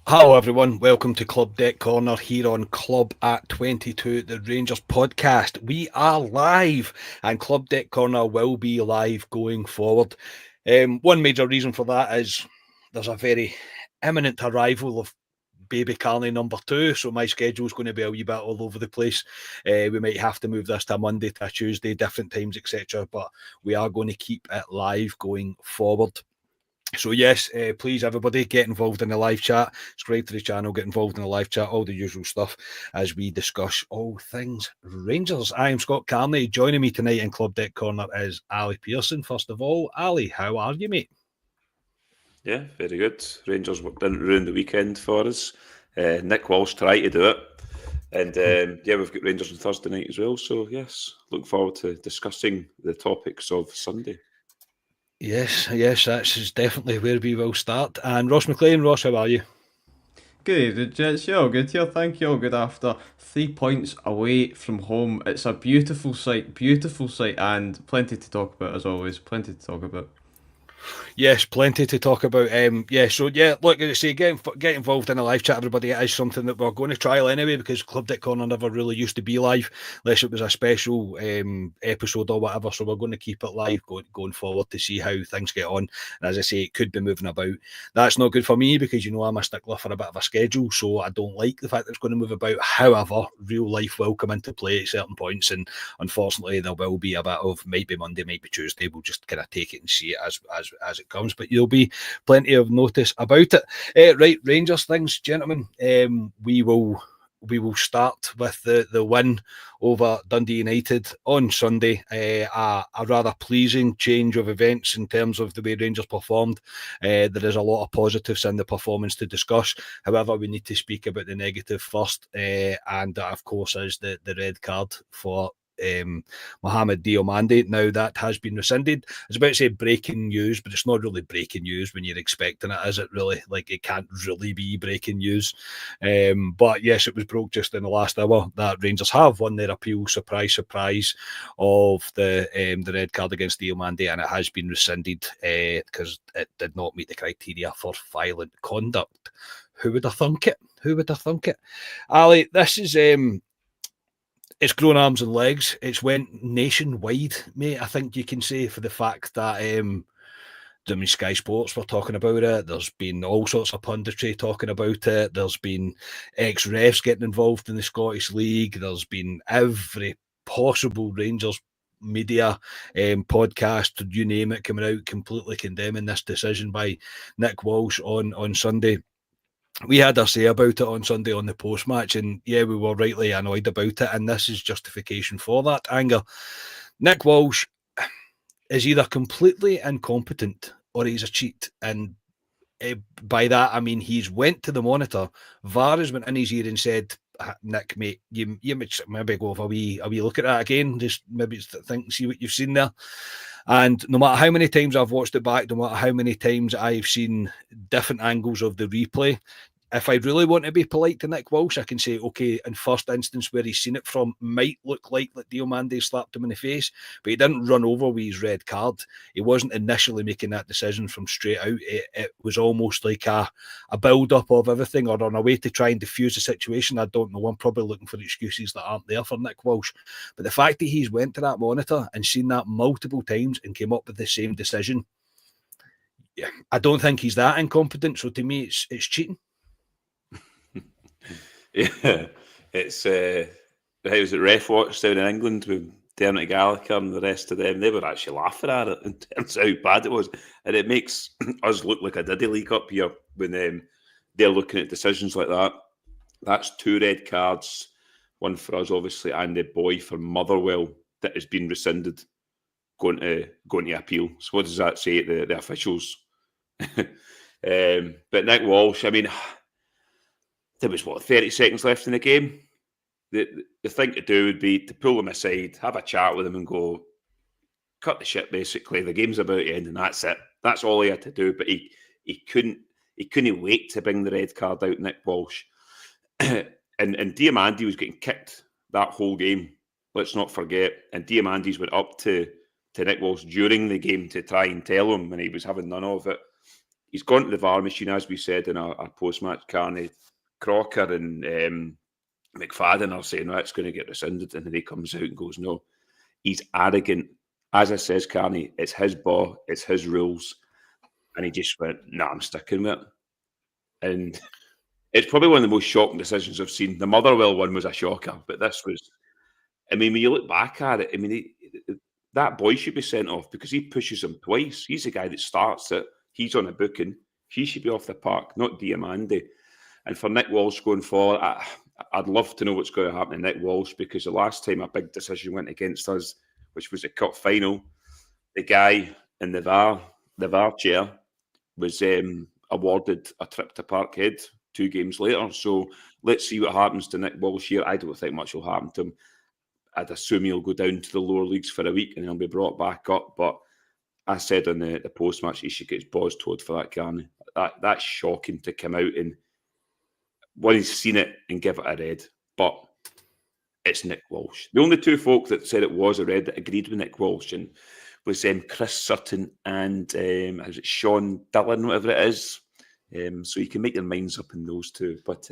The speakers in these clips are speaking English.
Hello, everyone. Welcome to Club Deck Corner here on Club at 22, the Rangers podcast. We are live, and Club Deck Corner will be live going forward. One major reason for that is there's a very imminent arrival of baby Carney number two, so my schedule is going to be a wee bit all over the place. We might have to move this to a Monday, to a Tuesday, different times, etc. But we are going to keep it live going forward. So yes, please everybody get involved in the live chat, subscribe to the channel, get involved in the live chat, all the usual stuff as we discuss all things Rangers. I am Scott Carney. Joining me tonight in Club Deck Corner is Ali Pearson. First of all, Ali, how are you, mate? Yeah, very good. Rangers didn't ruin the weekend for us. Nick Walsh tried to do it. And yeah, we've got Rangers on Thursday night as well. So, yes, look forward to discussing the topics of Sunday. Yes, that's definitely where we will start. And Ross McLean, Ross, how are you? Good evening, gents. Yeah, all good here. Thank you. All good after 3 points away from home. It's a beautiful sight, and plenty to talk about as always. Plenty to talk about. Yes, plenty to talk about. Look, as I say, get involved in a live chat, everybody. It is something that we're going to trial anyway because Club Deck Corner never really used to be live, unless it was a special episode or whatever. So we're going to keep it live going forward to see how things get on. And as I say, it could be moving about. That's not good for me because I'm a stickler for a bit of a schedule, so I don't like the fact that it's going to move about. However, real life will come into play at certain points, and unfortunately, there will be a bit of might be Monday, might be Tuesday. We'll just kind of take it and see it as it comes, but there'll be plenty of notice about it. Right, Rangers things, gentlemen. We will start with the win over Dundee United on Sunday. A rather pleasing change of events in terms of the way Rangers performed. There is a lot of positives in the performance to discuss. However, we need to speak about the negative first, and that, of course, is the red card for Mohamed Diomande. Now that has been rescinded. I was about to say breaking news, but it's not really breaking news when you're expecting it, is it really? Like, it can't really be breaking news. But yes, it was broke just in the last hour that Rangers have won their appeal. Surprise, surprise, of the red card against Diomande, and it has been rescinded because it did not meet the criteria for violent conduct. Who would have thunk it? Who would have thunk it? Ali, this is it's grown arms and legs. It's went nationwide, mate. I think you can say, for the fact that Sky Sports were talking about it. There's been all sorts of punditry talking about it. There's been ex-refs getting involved in the Scottish League. There's been every possible Rangers media podcast, you name it, coming out completely condemning this decision by Nick Walsh on Sunday. We had our say about it on Sunday on the post match, and yeah, we were rightly annoyed about it. And this is justification for that anger. Nick Walsh is either completely incompetent or he's a cheat. And by that, I mean he's went to the monitor. VAR has went in his ear and said, Nick, mate, you maybe go over a wee look at that again. Just maybe see what you've seen there. And no matter how many times I've watched it back, no matter how many times I've seen different angles of the replay, if I really want to be polite to Nick Walsh, I can say, okay, in first instance, where he's seen it from might look like that Diomande slapped him in the face, but he didn't run over with his red card. He wasn't initially making that decision from straight out. It was almost like a build-up of everything, or on a way to try and diffuse the situation. I don't know. I'm probably looking for excuses that aren't there for Nick Walsh. But the fact that he's went to that monitor and seen that multiple times and came up with the same decision, yeah, I don't think he's that incompetent. So to me, it's cheating. Yeah, it's how was it Ref Watch down in England with Dermot Gallagher and the rest of them? They were actually laughing at it in terms of how bad it was, and it makes us look like a diddy league up here when they're looking at decisions like that. That's two red cards, one for us obviously, and the boy for Motherwell that has been rescinded, going to appeal. So what does that say to the officials? But Nick Walsh, I mean, there was 30 seconds left in the game. The thing to do would be to pull him aside, have a chat with him, and go, cut the shit. Basically, the game's about to end, and that's it. That's all he had to do. But he couldn't wait to bring the red card out, Nick Walsh. and Diamandi was getting kicked that whole game. Let's not forget. And Diamandi's went up to Nick Walsh during the game to try and tell him, and he was having none of it. he's gone to the VAR machine, as we said in our post-match. Carney, Crocker and McFadden are saying, that's going to get rescinded. And then he comes out and goes, no. He's arrogant. As I says, Carney, it's his ball, it's his rules. And he just went, nah, I'm sticking with it. And it's probably one of the most shocking decisions I've seen. The Motherwell one was a shocker, but this was, I mean, when you look back at it, I mean, that boy should be sent off because he pushes him twice. He's the guy that starts it. He's on a booking. He should be off the park, not Diamande. And for Nick Walsh going forward, I'd love to know what's going to happen to Nick Walsh, because the last time a big decision went against us, which was a cup final, the guy in the VAR chair was awarded a trip to Parkhead 2 games later. So let's see what happens to Nick Walsh here. I don't think much will happen to him. I'd assume he'll go down to the lower leagues for a week and he'll be brought back up. But I said on the post-match, he should get his balls toed for that, Carney. That's shocking to come out and, well, he's seen it and give it a red. But it's Nick Walsh. The only 2 folk that said it was a red that agreed with Nick Walsh and was Chris Sutton and is it Sean Dillon, whatever it is. So you can make your minds up in those 2. But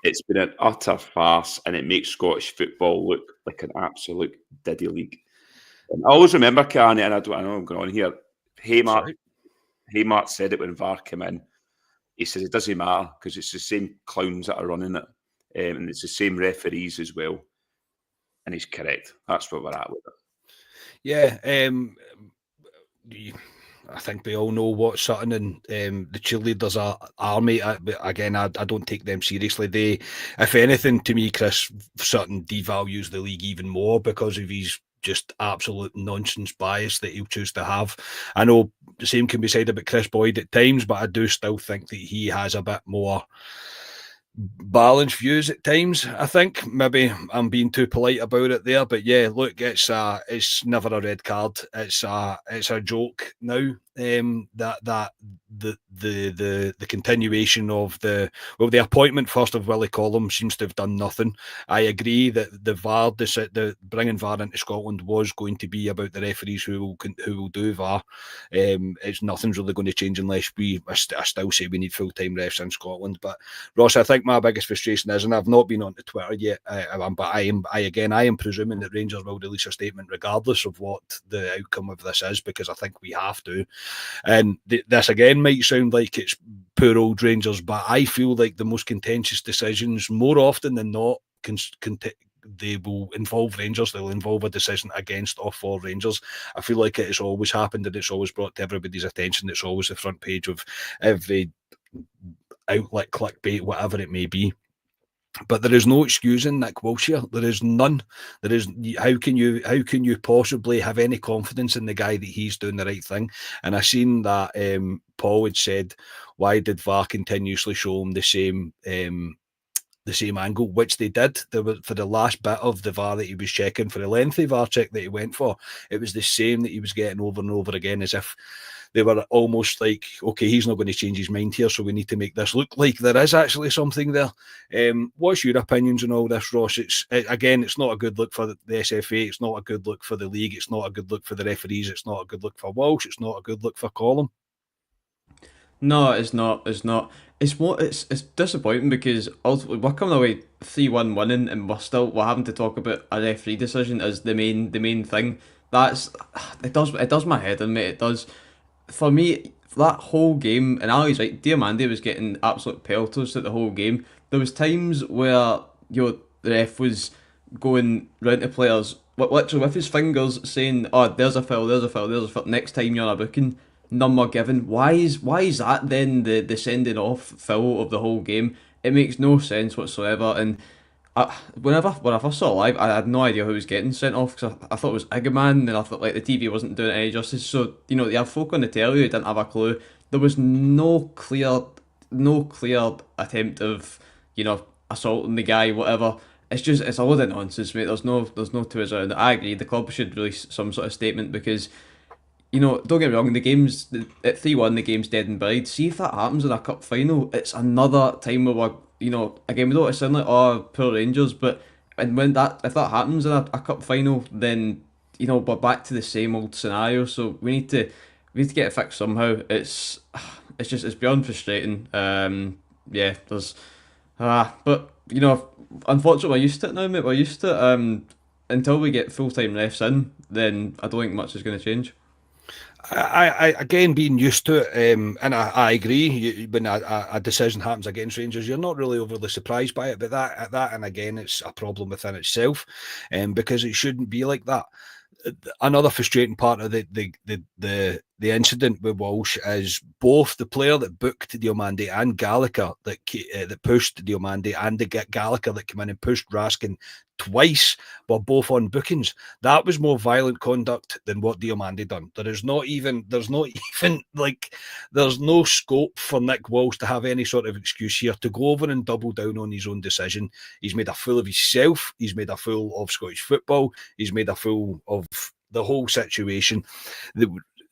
it's been an utter farce, and it makes Scottish football look like an absolute diddy league. And I always remember, Carney, and I know I'm going on here, Haymart said it when VAR came in. He says it doesn't matter because it's the same clowns that are running it, and it's the same referees as well. And he's correct. That's what we're at with it. Yeah, I think we all know what Sutton and the cheerleaders are army. Again, I don't take them seriously. They, if anything, to me, Chris Sutton devalues the league even more because of his just absolute nonsense bias that he'll choose to have. I know the same can be said about Chris Boyd at times, but I do still think that he has a bit more balanced views at times. I think maybe I'm being too polite about it there, but yeah, look, it's never a red card. It's a joke now. That the continuation of the appointment first of Willie Collum seems to have done nothing. I agree that the VAR, the bringing VAR into Scotland was going to be about the referees who will do VAR. Nothing's really going to change unless I still say we need full-time refs in Scotland. But Ross, I think my biggest frustration is, and I've not been onto Twitter yet, but I am presuming that Rangers will release a statement regardless of what the outcome of this is, because I think we have to. And this again might sound like it's poor old Rangers, but I feel like the most contentious decisions, more often than not, they will involve Rangers. They'll involve a decision against or for Rangers. I feel like it has always happened, and it's always brought to everybody's attention. It's always the front page of every outlet, clickbait, whatever it may be. But there is no excusing Nick Walsh here. There is none. There is. How can you possibly have any confidence in the guy that he's doing the right thing? And I seen that Paul had said, why did VAR continuously show him the same angle, which they did. There was, for the last bit of the VAR that he was checking, for the lengthy VAR check that he went for, it was the same that he was getting over and over again, as if they were almost like, okay, he's not going to change his mind here, so we need to make this look like there is actually something there. What's your opinions on all this, Ross? It's not a good look for the SFA. It's not a good look for the league. It's not a good look for the referees. It's not a good look for Walsh. It's not a good look for Collum. No, it's not. It's not. It's disappointing because ultimately we're coming away 3-1 winning, and we're having to talk about a referee decision as the main thing. It does my head in, mate. It does. For me, that whole game, and Ali's right, Diamande was getting absolute pelters at the whole game. There was times where the ref was going round to players, literally with his fingers, saying, "Oh, there's a foul, there's a foul, there's a foul." Next time you're on a booking, none were given. Why is that then the sending off foul of the whole game? It makes no sense whatsoever. And when I first saw it live, I had no idea who was getting sent off, because I thought it was Igaman, and I thought like the TV wasn't doing it any justice. So you have folk on the telly who didn't have a clue. There was no clear attempt of assaulting the guy, whatever. It's a load of nonsense, mate. There's no Tues around it. I agree. The club should release some sort of statement, because don't get me wrong, the game's at 3-1, the game's dead and buried. See if that happens in a cup final, it's another time where we're, again, we don't want to sound like, oh, poor Rangers, but if that happens in a cup final, then, we're back to the same old scenario. So we need to We need to get it fixed somehow. It's beyond frustrating. Yeah, there's but unfortunately we're used to it now, mate. We're used to it. Until we get full time refs in, then I don't think much is going to change. I again being used to it, and I agree. When a decision happens against Rangers, you're not really overly surprised by it. But that, and again, it's a problem within itself, because it shouldn't be like that. Another frustrating part of the incident with Walsh is both the player that booked Diomande and Gallagher that pushed Diomande, and the Gallagher that came in and pushed Raskin twice were both on bookings. That was more violent conduct than what Diomande done. There's not even like there's no scope for Nick Walsh to have any sort of excuse here to go over and double down on his own decision. He's made a fool of himself. He's made a fool of Scottish football. He's made a fool of the whole situation.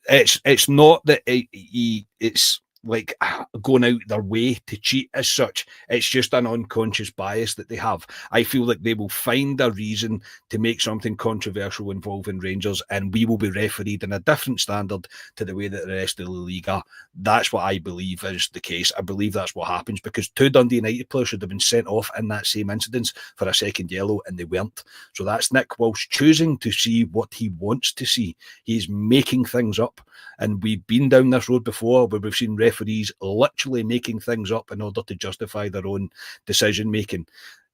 It's not that it's like going out their way to cheat as such. It's just an unconscious bias that they have. I feel like they will find a reason to make something controversial involving Rangers, and we will be refereed in a different standard to the way that the rest of the league are. That's what I believe is the case. I believe that's what happens, because 2 Dundee United players should have been sent off in that same incident for a second yellow, and they weren't. So that's Nick Walsh choosing to see what he wants to see. He's making things up. And we've been down this road before where we've seen referees literally making things up in order to justify their own decision making.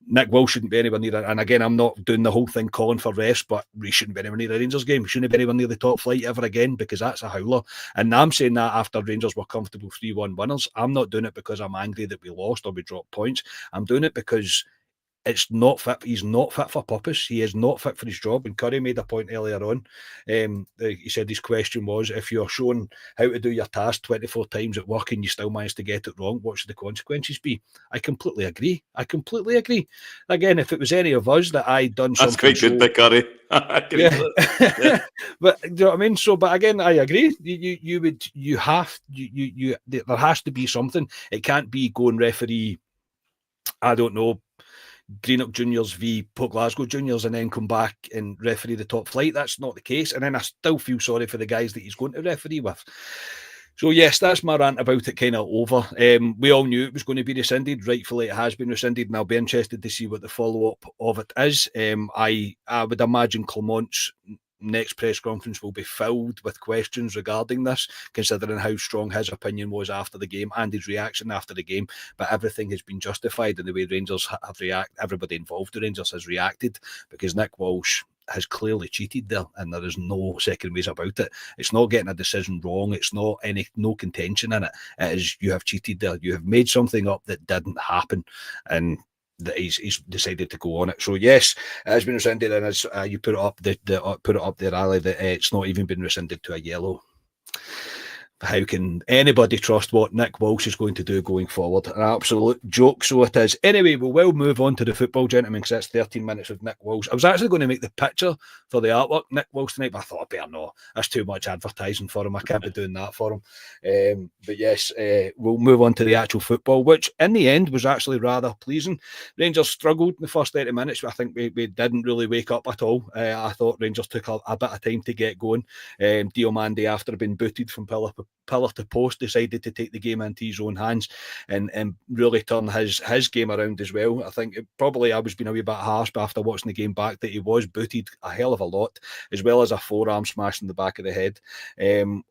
Nick Walsh shouldn't be anywhere near it. And again, I'm not doing the whole thing calling for refs, but we shouldn't be anywhere near a Rangers game. We shouldn't be anywhere near the top flight ever again, because that's a howler. And I'm saying that after Rangers were comfortable 3-1 winners. I'm not doing it because I'm angry that we lost or we dropped points. I'm doing it because it's not fit. He's not fit for purpose. He is not fit for his job. And Curry made a point earlier on. He said his question was, if you're shown how to do your task 24 times at work and you still manage to get it wrong, what should the consequences be? I completely agree. Again, if it was any of us that I'd done something... That's quite good, Big Curry. Yeah. But do you know what I mean? So, but again, I agree. There has to be something. It can't be go and referee, I don't know, Greenock Juniors v Port Glasgow Juniors and then come back and referee the top flight. That's not the case. And then I still feel sorry for the guys that he's going to referee with. So yes, that's my rant about it kind of over. We all knew it was going to be rescinded. Rightfully, it has been rescinded, and I'll be interested to see what the follow-up of it is. I would imagine Clement's next press conference will be filled with questions regarding this, considering how strong his opinion was after the game and his reaction after the game. But everything has been justified in the way Rangers have reacted. Everybody involved in Rangers has reacted, because Nick Walsh has clearly cheated there, and there is no second ways about it. It's not getting a decision wrong. It's not no contention in it. It is, you have cheated there. You have made something up that didn't happen, and that he's decided to go on it. So yes, it has been rescinded, and as you put it up, put it up there, Ali, that it's not even been rescinded to a yellow. How can anybody trust what Nick Walsh is going to do going forward? An absolute joke, so it is. Anyway, we will move on to the football, gentlemen, because that's 13 minutes with Nick Walsh. I was actually going to make the picture for the artwork, Nick Walsh, tonight, but I thought, I better not. That's too much advertising for him. I can't be doing that for him. But yes, we'll move on to the actual football, which in the end was actually rather pleasing. Rangers struggled in the first 30 minutes. I think we didn't really wake up at all. I thought Rangers took a bit of time to get going. Diomande, after being booted from pillar to post, decided to take the game into his own hands and really turn his game around as well. I think I was being a wee bit harsh, but after watching the game back, that he was booted a hell of a lot, as well as a forearm smash in the back of the head.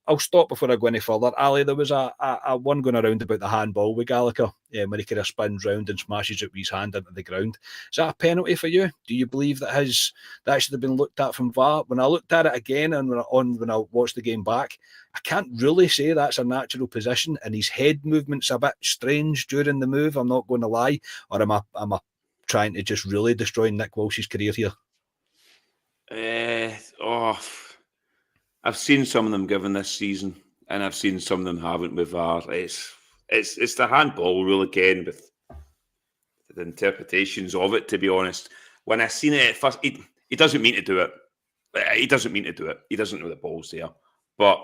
I'll stop before I go any further. Ali, there was a one going around about the handball with Gallagher, when he kind of spins round and smashes it with his hand into the ground. Is that a penalty for you? Do you believe that should have been looked at from VAR? When I looked at it again and when I watched the game back, I can't really say that's a natural position, and his head movement's a bit strange during the move. I'm not going to lie. Or am I trying to just really destroy Nick Walsh's career here? I've seen some of them given this season, and I've seen some of them haven't with VAR. It's the handball rule again, with the interpretations of it. To be honest, when I seen it at first, he doesn't mean to do it. He doesn't mean to do it. He doesn't know the ball's there, but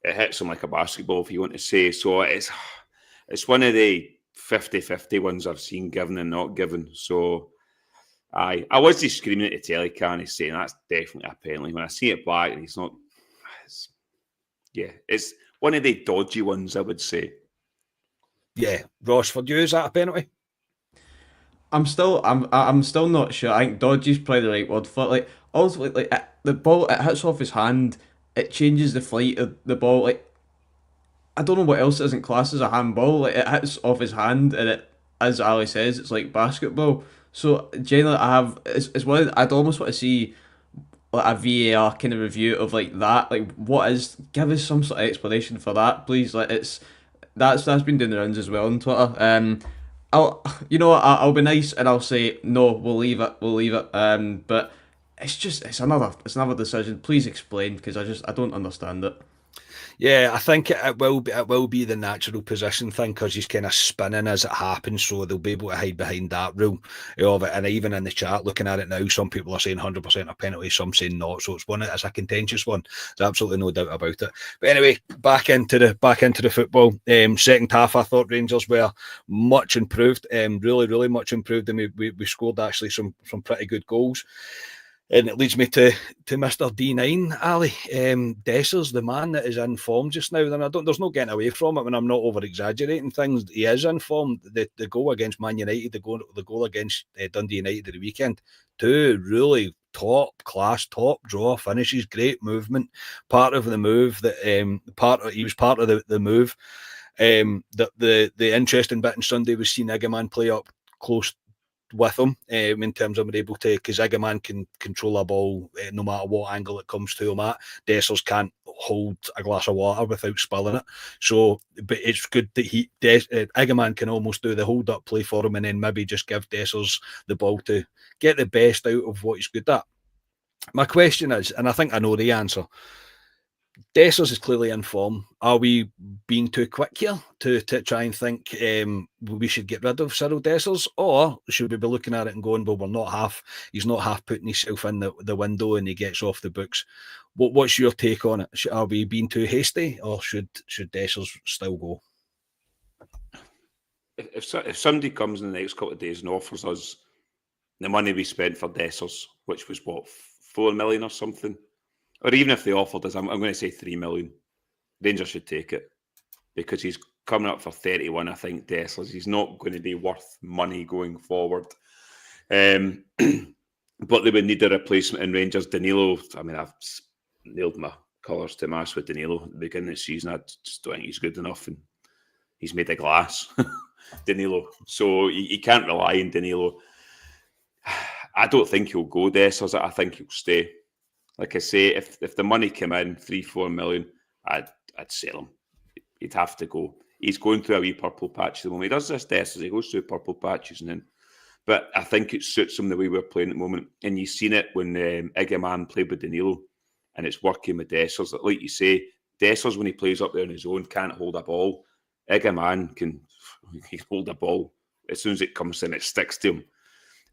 it hits him like a basketball, if you want to say. So it's one of the 50-50 ones I've seen given and not given. So I was just screaming at the telly, saying that's definitely a penalty. When I see it back and he's not, Yeah, it's one of the dodgy ones, I would say. Yeah, Ross, for you, is that a penalty? I'm still not sure. I think dodgy's probably the right word for it. Like ultimately, like the ball, it hits off his hand. It changes the flight of the ball. Like I don't know what else isn't classed as a handball. Like it hits off his hand, and it, as Ali says, it's like basketball. So generally, it's one. I'd almost want to see like a VAR kind of review of like that. Like what is? Give us some sort of explanation for that, please. Like it's that's been doing the rounds as well on Twitter. I'll be nice and I'll say no. We'll leave it. We'll leave it. But it's another decision. Please explain because I don't understand it. Yeah, I think it will be the natural position thing because he's kind of spinning as it happens, so they'll be able to hide behind that rule of it. And even in the chat, looking at it now, some people are saying 100% a penalty, some saying not. So it's a contentious one. There's absolutely no doubt about it. But anyway, back into the football. Second half, I thought Rangers were much improved, really much improved, and we scored actually some pretty good goals. And it leads me to Mr. D9, Ali. Dessers, the man that is in form just now. And there's no getting away from it when I'm not over exaggerating things. He is in form. The goal against Man United, the goal against Dundee United at the weekend, two really top class, top draw finishes, great movement. Part of the move that he was part of the move. The interesting bit on Sunday was seeing Egeman play up close with him in terms of being able to, because Egeman can control a ball no matter what angle it comes to him at. Dessers can't hold a glass of water without spilling it. So, but it's good that Egeman can almost do the hold up play for him and then maybe just give Dessers the ball to get the best out of what he's good at. My question is, and I think I know the answer, Dessers is clearly in form. Are we being too quick here to try and think we should get rid of Cyril Dessers, or should we be looking at it and going, well, he's not half putting himself in the window and he gets off the books? What's your take on it? Are we being too hasty, or should Dessers still go? If somebody comes in the next couple of days and offers us the money we spent for Dessers, which was what, 4 million or something, or even if they offered us, I'm going to say 3 million, Rangers should take it because he's coming up for 31, I think, Dessers. He's not going to be worth money going forward. But they would need a replacement in Rangers. Danilo, I mean, I've nailed my colours to mass with Danilo at the beginning of the season. I just don't think he's good enough, and he's made of glass, Danilo. So you can't rely on Danilo. I don't think he'll go Dessers. I think he'll stay. Like I say, if the money came in, 3-4 million, I'd sell him. He'd have to go. He's going through a wee purple patch at the moment. He does this Dessers, he goes through purple patches and then. But I think it suits him the way we're playing at the moment. And you've seen it when Egeman played with Danilo, and it's working with Dessers. Like you say, Dessers, when he plays up there on his own, can't hold a ball. Egeman can hold a ball. As soon as it comes in, it sticks to him.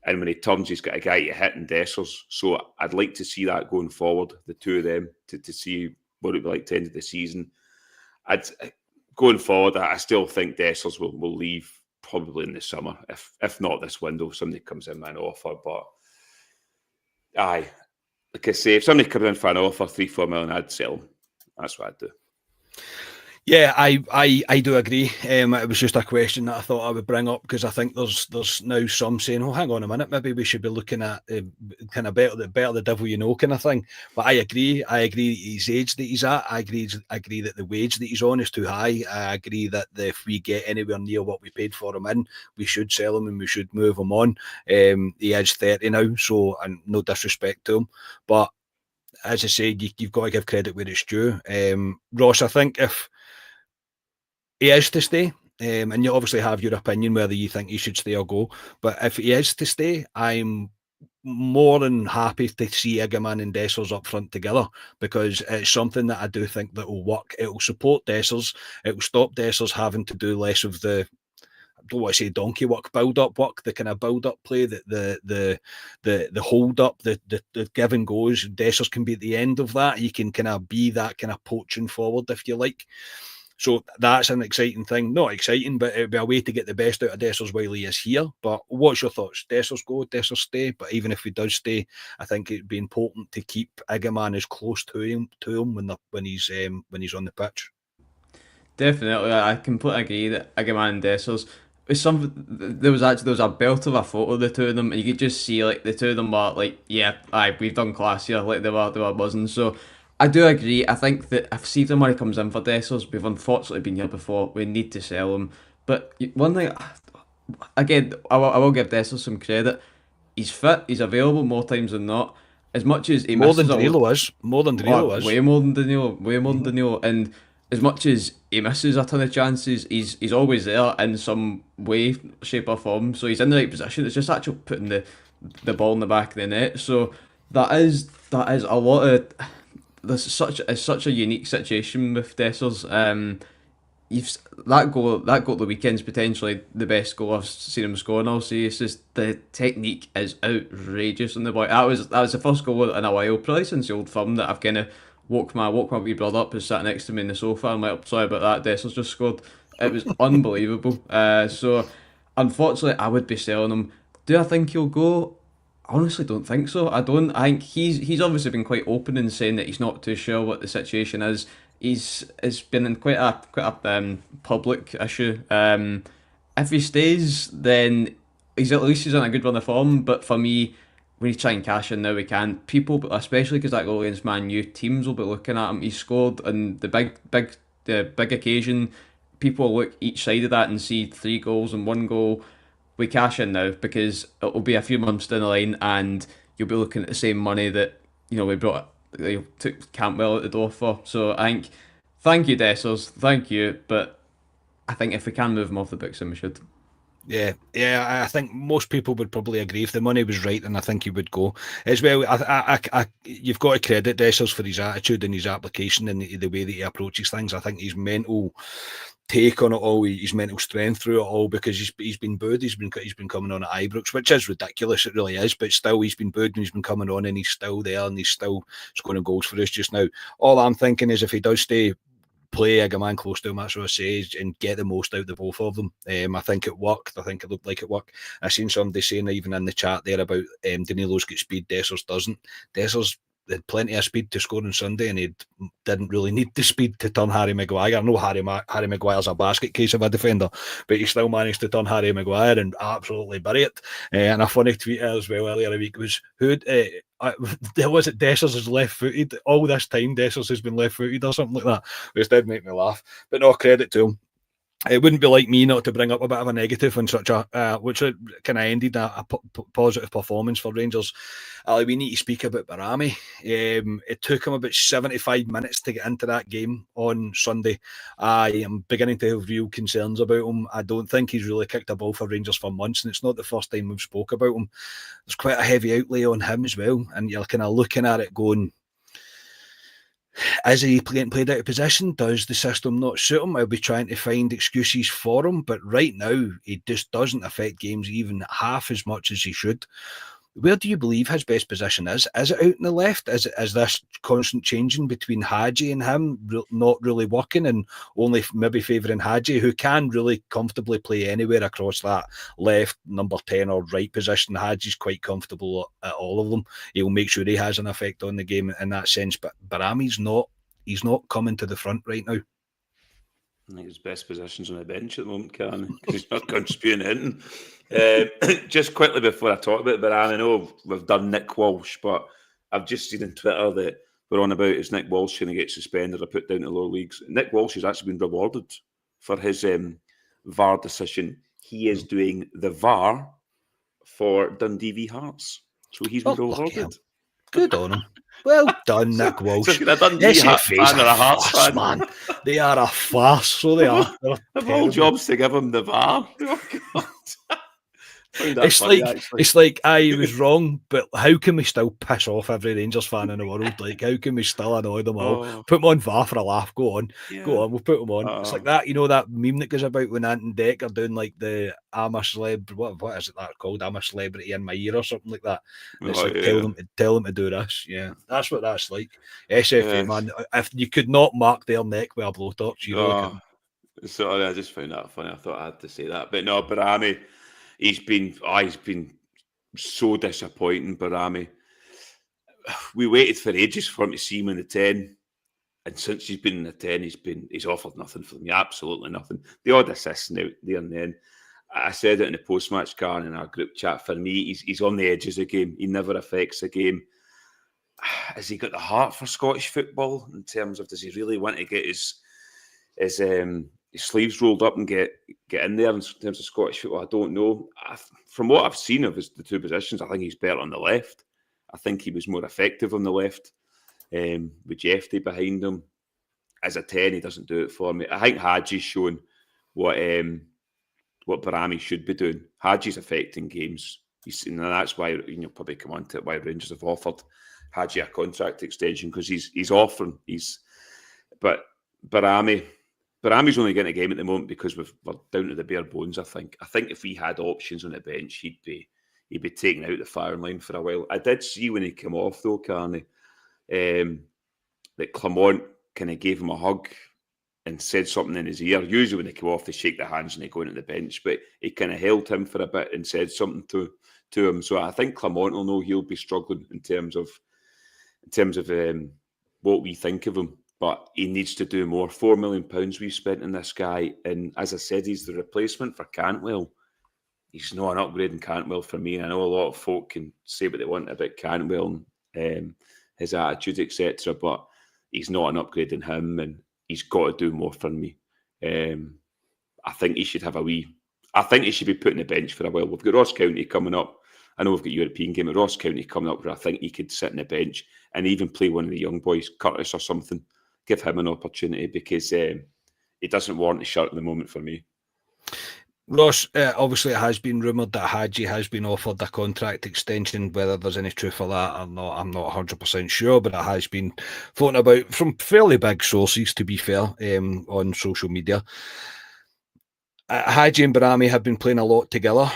And when he turns, he's got a guy to hit in Dessers. So I'd like to see that going forward, the two of them, to see what it'd be like to end of the season. Going forward, I still think Dessers will leave probably in the summer. If not this window, somebody comes in with an offer. But aye, like I say, if somebody comes in for an offer, 3-4 million, I'd sell him. That's what I'd do. Yeah, I do agree. It was just a question that I thought I would bring up because I think there's now some saying, "Oh, hang on a minute, maybe we should be looking at kind of better the devil you know kind of thing." But I agree. His age that he's at. I agree that the wage that he's on is too high. I agree that if we get anywhere near what we paid for him in, we should sell him and we should move him on. He is 30 now, so and no disrespect to him, but as I say, you've got to give credit where it's due. Ross, I think if he is to stay, and you obviously have your opinion whether you think he should stay or go. But if he is to stay, I'm more than happy to see Egeman and Dessers up front together because it's something that I do think that will work. It will support Dessers. It will stop Dessers having to do less of the, I don't want to say donkey work, build-up work, the kind of build-up play, the hold-up, the give and goes. Dessers can be at the end of that. He can kind of be that kind of poaching forward, if you like. So that's an exciting thing. Not exciting, but it'd be a way to get the best out of Dessers while he is here. But what's your thoughts? Dessers go, Dessers stay. But even if he does stay, I think it'd be important to keep Igaman as close to him when he's on the pitch. Definitely, I completely agree that Igaman and Dessers. There was a belt of a photo of the two of them, and you could just see like the two of them were like, yeah, aye, we've done class here, like they were buzzing. So I do agree. I think that if the money comes in for Dessers, we've unfortunately been here before. We need to sell him. But one thing, again, I will give Dessers some credit. He's fit. He's available more times than not. As much as he More than misses Danilo is. More than Danilo is. way more than Danilo, way more than Danilo. And as much as he misses a ton of chances, he's always there in some way, shape or form. So he's in the right position. It's just actually putting the ball in the back of the net. So that is a lot of. It's such a unique situation with Dessers. You've that goal of the weekend's potentially the best goal I've seen him score, and I'll say it's just the technique is outrageous on the boy. That was the first goal in a while, probably since the Old Firm, that I've kind of woke my wee brother up who's sat next to me in the sofa. I'm like, sorry about that, Dessers just scored. It was unbelievable. So unfortunately I would be selling him. Do I think he'll go? I honestly don't think so. I don't. I think he's obviously been quite open in saying that he's not too sure what the situation is. It's been in quite a public issue. If he stays, then he's on a good run of form. But for me, we need to try and cash in now. We can. People, especially because that goal against Man U, teams will be looking at him. He scored on the big occasion. People will look each side of that and see 3 goals and 1 goal. We cash in now because it'll be a few months down the line, and you'll be looking at the same money that we took Campbell out the door for. So I think, thank you, Dessers, thank you, but I think if we can move him off the books, then we should. Yeah, I think most people would probably agree. If the money was right, then I think he would go as well. You've got to credit Dessers for his attitude and his application and the way that he approaches things. I think his mental take on it all, his mental strength through it all, because he's been booed. He's been coming on at Ibrox, which is ridiculous. It really is. But still, he's been booed and he's been coming on, and he's still there and he's still scoring goals for us just now. All I'm thinking is if he does stay, play Igaman close to him, that's what I say, and get the most out of the both of them. I think it worked. I think it looked like it worked. I seen somebody saying even in the chat there about Danilo's got speed, Dessers doesn't. Dessers had plenty of speed to score on Sunday, and he didn't really need the speed to turn Harry Maguire. I know Harry Maguire's a basket case of a defender, but he still managed to turn Harry Maguire and absolutely bury it. And a funny tweet as well earlier in the week was, was it Dessers is left-footed? All this time Dessers has been left-footed or something like that, which did make me laugh. But no, credit to him. It wouldn't be like me not to bring up a bit of a negative on such a which kind of ended a positive performance for Rangers. We need to speak about Barami. It took him about 75 minutes to get into that game on Sunday. I am beginning to have real concerns about him. I don't think he's really kicked a ball for Rangers for months, and it's not the first time we've spoke about him. There's quite a heavy outlay on him as well, and you're kind of looking at it going, is he played out of position? Does the system not suit him? I'll be trying to find excuses for him, but right now he just doesn't affect games even half as much as he should. Where do you believe his best position is? Is it out in the left? Is this constant changing between Hadji and him not really working, and only maybe favouring Hadji, who can really comfortably play anywhere across that left, number 10 or right position? Hadji's quite comfortable at all of them. He'll make sure he has an effect on the game in that sense, but Barami's not. He's not coming to the front right now. I think his best position's on the bench at the moment, Karen, because he's not contributing anything. Just quickly before I talk about Barami, I know we've done Nick Walsh, but I've just seen on Twitter that we're on about is Nick Walsh going to get suspended or put down to lower leagues. Nick Walsh has actually been rewarded for his VAR decision. He is doing the VAR for Dundee v Hearts, so he's been rewarded. Good on him. Well done, Nick Walsh. So Dundee fan or a Hearts fan, man. They are a farce, so they are. Of all jobs to give him the VAR. Oh, God. It's like I was wrong, but how can we still piss off every Rangers fan in the world? Like, how can we still annoy them all? Put them on VAR for a laugh. Go on, we'll put them on. It's like that, that meme that goes about when Ant and Deck are doing like the I'm a celebrity. What is it that called? I'm a celebrity in my ear or something like that. It's tell them to do this. Yeah, that's what that's like. SFA, man. If you could not mark their neck with a blowtorch, you really couldn't. Sorry, I just found that funny. I thought I had to say that, but no, Barami, he's been so disappointing. Barami, we waited for ages for him to see him in the 10. And since he's been in the 10, he's offered nothing for me, absolutely nothing. The odd assist now there and then. I said it in the post-match car in our group chat. For me, he's on the edges of the game. He never affects the game. Has he got the heart for Scottish football in terms of, does he really want to get his sleeves rolled up and get in there in terms of Scottish football? I don't know. From what I've seen of the two positions, I think he's better on the left. I think he was more effective on the left. With Jeffrey behind him. As a 10, he doesn't do it for me. I think Haji's shown what Barami should be doing. Haji's affecting games. And that's why, probably come on to it, why Rangers have offered Haji a contract extension, because he's offering. But Barami's only getting a game at the moment because we're down to the bare bones, I think. I think if we had options on the bench, he'd be taken out the firing line for a while. I did see when he came off, though, Carney, that Clement kind of gave him a hug and said something in his ear. Usually when they come off, they shake their hands and they go into the bench, but he kind of held him for a bit and said something to him. So I think Clement will know he'll be struggling in terms of what we think of him. But he needs to do more. £4 million we've spent on this guy, and as I said, he's the replacement for Cantwell. He's not an upgrade in Cantwell for me. I know a lot of folk can say what they want about Cantwell and his attitude, etc. But he's not an upgrade in him, and he's got to do more for me. I think he should have I think he should be put in the bench for a while. We've got Ross County coming up. I know we've got European game at Ross County coming up, where I think he could sit in the bench and even play one of the young boys, Curtis or something. Give him an opportunity, because he doesn't warrant a shirt at the moment for me. Ross, obviously it has been rumoured that Haji has been offered a contract extension. Whether there's any truth for that or not, I'm not 100% sure, but it has been floating about from fairly big sources, to be fair, on social media. Haji and Barami have been playing a lot together.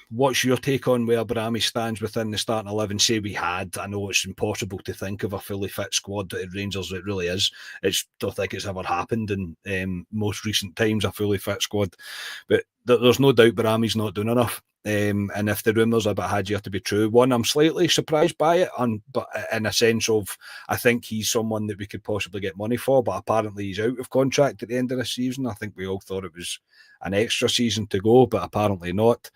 What's your take on where Barami stands within the starting 11? Say we had, I know it's impossible to think of a fully fit squad at Rangers, it really is. I don't think it's ever happened in most recent times, a fully fit squad. But there's no doubt Barami's not doing enough. And if the rumours about Hadji are to be true, one, I'm slightly surprised by it, but in a sense of, I think he's someone that we could possibly get money for, but apparently he's out of contract at the end of the season. I think we all thought it was an extra season to go, but apparently not.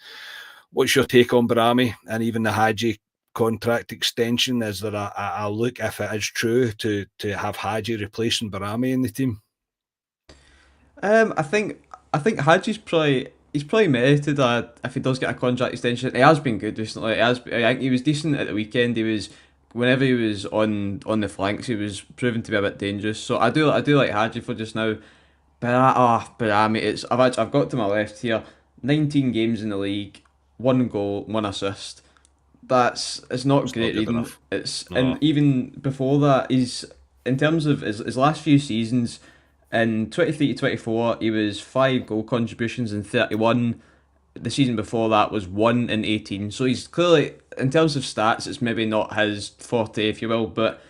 What's your take on Barami and even the Hadji contract extension? Is there a look, if it is true, to have Hadji replacing Barami in the team? I think Hadji's probably merited if he does get a contract extension. He has been good recently. I think he was decent at the weekend. He was, whenever he was on the flanks, he was proven to be a bit dangerous. So I do like Hadji for just now. Barami, I've got to my left here. 19 games in the league, 1 goal, 1 assist. It's not great reading. And even before that, he's, in terms of his last few seasons, in 23 to 24, he was 5 goal contributions in 31. The season before that was 1 in 18. So he's clearly, in terms of stats, it's maybe not his forte, if you will, but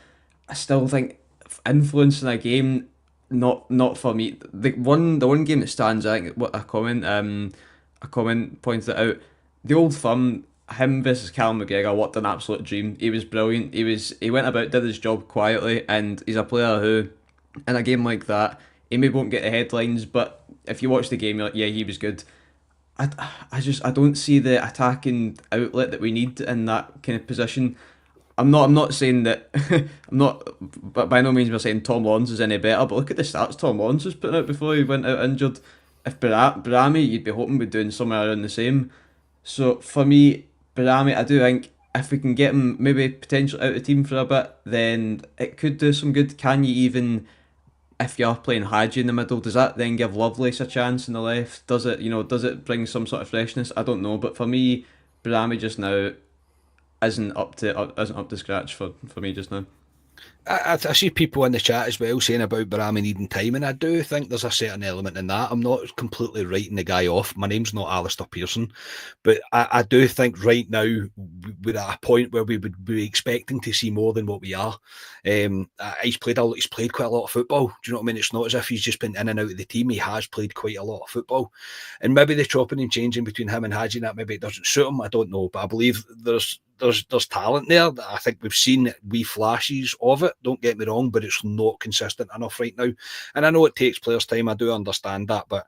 I still think influence in a game, not for me. The one game that stands out, what a comment pointed it out. The Old Firm, him versus Callum McGregor, what an absolute dream. He was brilliant. He went about, did his job quietly, and he's a player who, in a game like that, he maybe won't get the headlines, but if you watch the game, you're like, yeah, he was good. I don't see the attacking outlet that we need in that kind of position. I'm not saying that but by no means we're saying Tom Lawrence is any better, but look at the stats Tom Lawrence was putting out before he went out injured. If Barami, you'd be hoping we're doing somewhere around the same. So for me, Barami, I do think if we can get him maybe potentially out of the team for a bit, then it could do some good. Can you even, if you're playing Hadji in the middle, does that then give Lovelace a chance in the left? Does it bring some sort of freshness? I don't know, but for me, Barami just now isn't up to scratch for me just now. I see people in the chat as well saying about Barami needing time, and I do think there's a certain element in that. I'm not completely writing the guy off. My name's not Alistair Pearson, but I do think right now we're at a point where we would be expecting to see more than what we are. He's played quite a lot of football. Do you know what I mean? It's not as if he's just been in and out of the team. He has played quite a lot of football, and maybe the chopping and changing between him and Hadji, that maybe it doesn't suit him. I don't know, but I believe there's talent there. I think we've seen wee flashes of it. Don't get me wrong, but it's not consistent enough right now. And I know it takes players time. I do understand that, but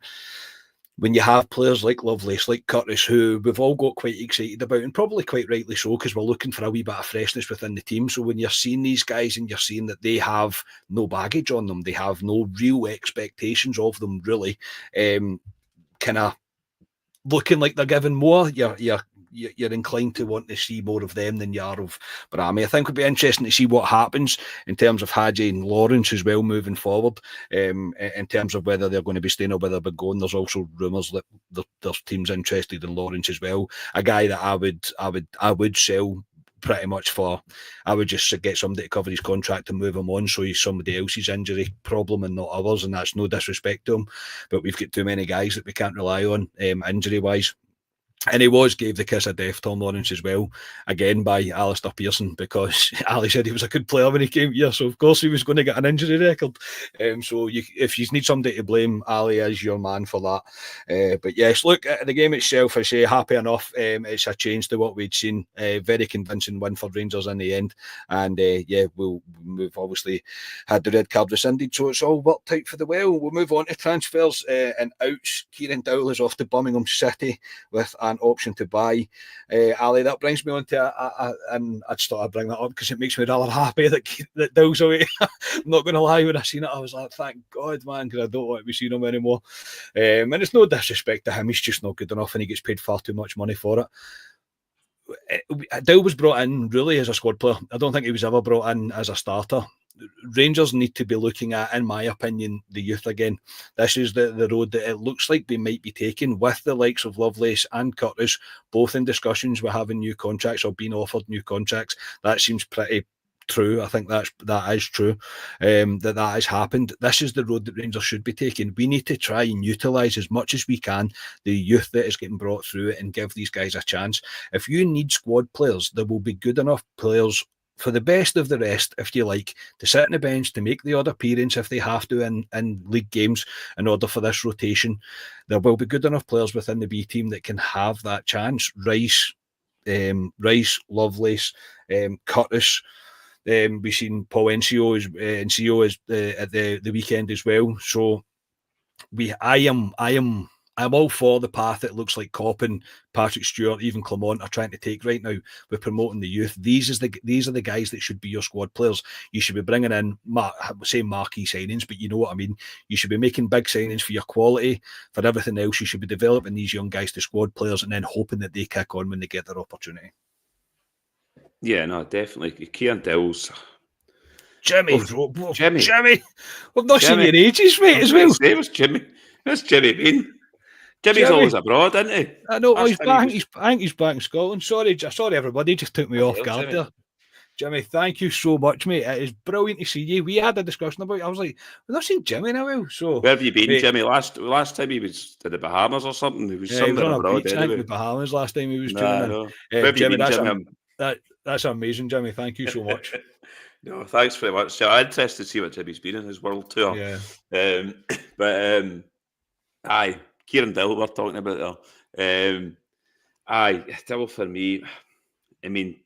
when you have players like Lovelace, like Curtis, who we've all got quite excited about, and probably quite rightly so, because we're looking for a wee bit of freshness within the team. So when you're seeing these guys and you're seeing that they have no baggage on them, they have no real expectations of them, really, kind of looking like they're given more, you're inclined to want to see more of them than you are of Barami. I think it'd be interesting to see what happens in terms of Hadji and Lawrence as well moving forward, in terms of whether they're going to be staying or whether they're going. There's also rumours that there's teams interested in Lawrence as well. A guy that I would sell pretty much for. I would just get somebody to cover his contract and move him on, so he's somebody else's injury problem and not ours, and that's no disrespect to him, but we've got too many guys that we can't rely on injury wise. And he gave the kiss of death, Tom Lawrence, as well, again by Alistair Pearson, because Ali said he was a good player when he came here, so of course he was going to get an injury record. So if you need somebody to blame, Ali is your man for that. But yes, look, at the game itself, I say happy enough. It's a change to what we'd seen. Very convincing win for Rangers in the end. And we've obviously had the red card rescinded, so it's all worked out for the well. We'll move on to transfers and outs. Kieran Dowell is off to Birmingham City with an option to buy. Ali, that brings me on to, and I just thought I'd bring that up because it makes me rather happy that Dowell's away. I'm not going to lie, when I seen it, I was like, thank God, man, because I don't want to be seeing him anymore. And it's no disrespect to him, he's just not good enough and he gets paid far too much money for it. Dowell was brought in really as a squad player. I don't think he was ever brought in as a starter. Rangers need to be looking at, in my opinion, the youth again. This is the road that it looks like they might be taking, with the likes of Lovelace and Curtis, both in discussions with having new contracts or being offered new contracts. That seems pretty true. I think that is true, that has happened. This is the road that Rangers should be taking. We need to try and utilise as much as we can the youth that is getting brought through it and give these guys a chance. If you need squad players, there will be good enough players for the best of the rest, if you like, to sit on the bench, to make the odd appearance if they have to in league games in order for this rotation. There will be good enough players within the B team that can have that chance. Rice, Lovelace, Curtis. We've seen Paul Ensio at the weekend as well. So I'm all for the path it looks like Coppin, Patrick Stewart, even Clement are trying to take right now with promoting the youth. These are the guys that should be your squad players. You should be bringing in, say marquee signings, but you know what I mean. You should be making big signings for your quality. For everything else, you should be developing these young guys to squad players and then hoping that they kick on when they get their opportunity. Yeah, no, definitely. Kieran Dowell's... Jimmy. We've not seen you in ages, mate, as well. It was Jimmy. That's Jimmy Bean. Jimmy's always abroad, isn't he? I know. He's back. I think he's back in Scotland. Sorry, everybody. Just took me off guard there. Jimmy, thank you so much, mate. It is brilliant to see you. We had a discussion about it. I was like, we've not seen Jimmy in a while. So where have you been, mate, Jimmy? Last time he was in the Bahamas or something. He was somewhere abroad. Beach, anyway. In the Bahamas last time he was tuning in. Jimmy, that's amazing, Jimmy. Thank you so much. No, thanks very much. So I'm interested to see what Jimmy's been in his world tour. Yeah. Aye, Kieran Dowell we're talking about there. Dowell for me, I mean,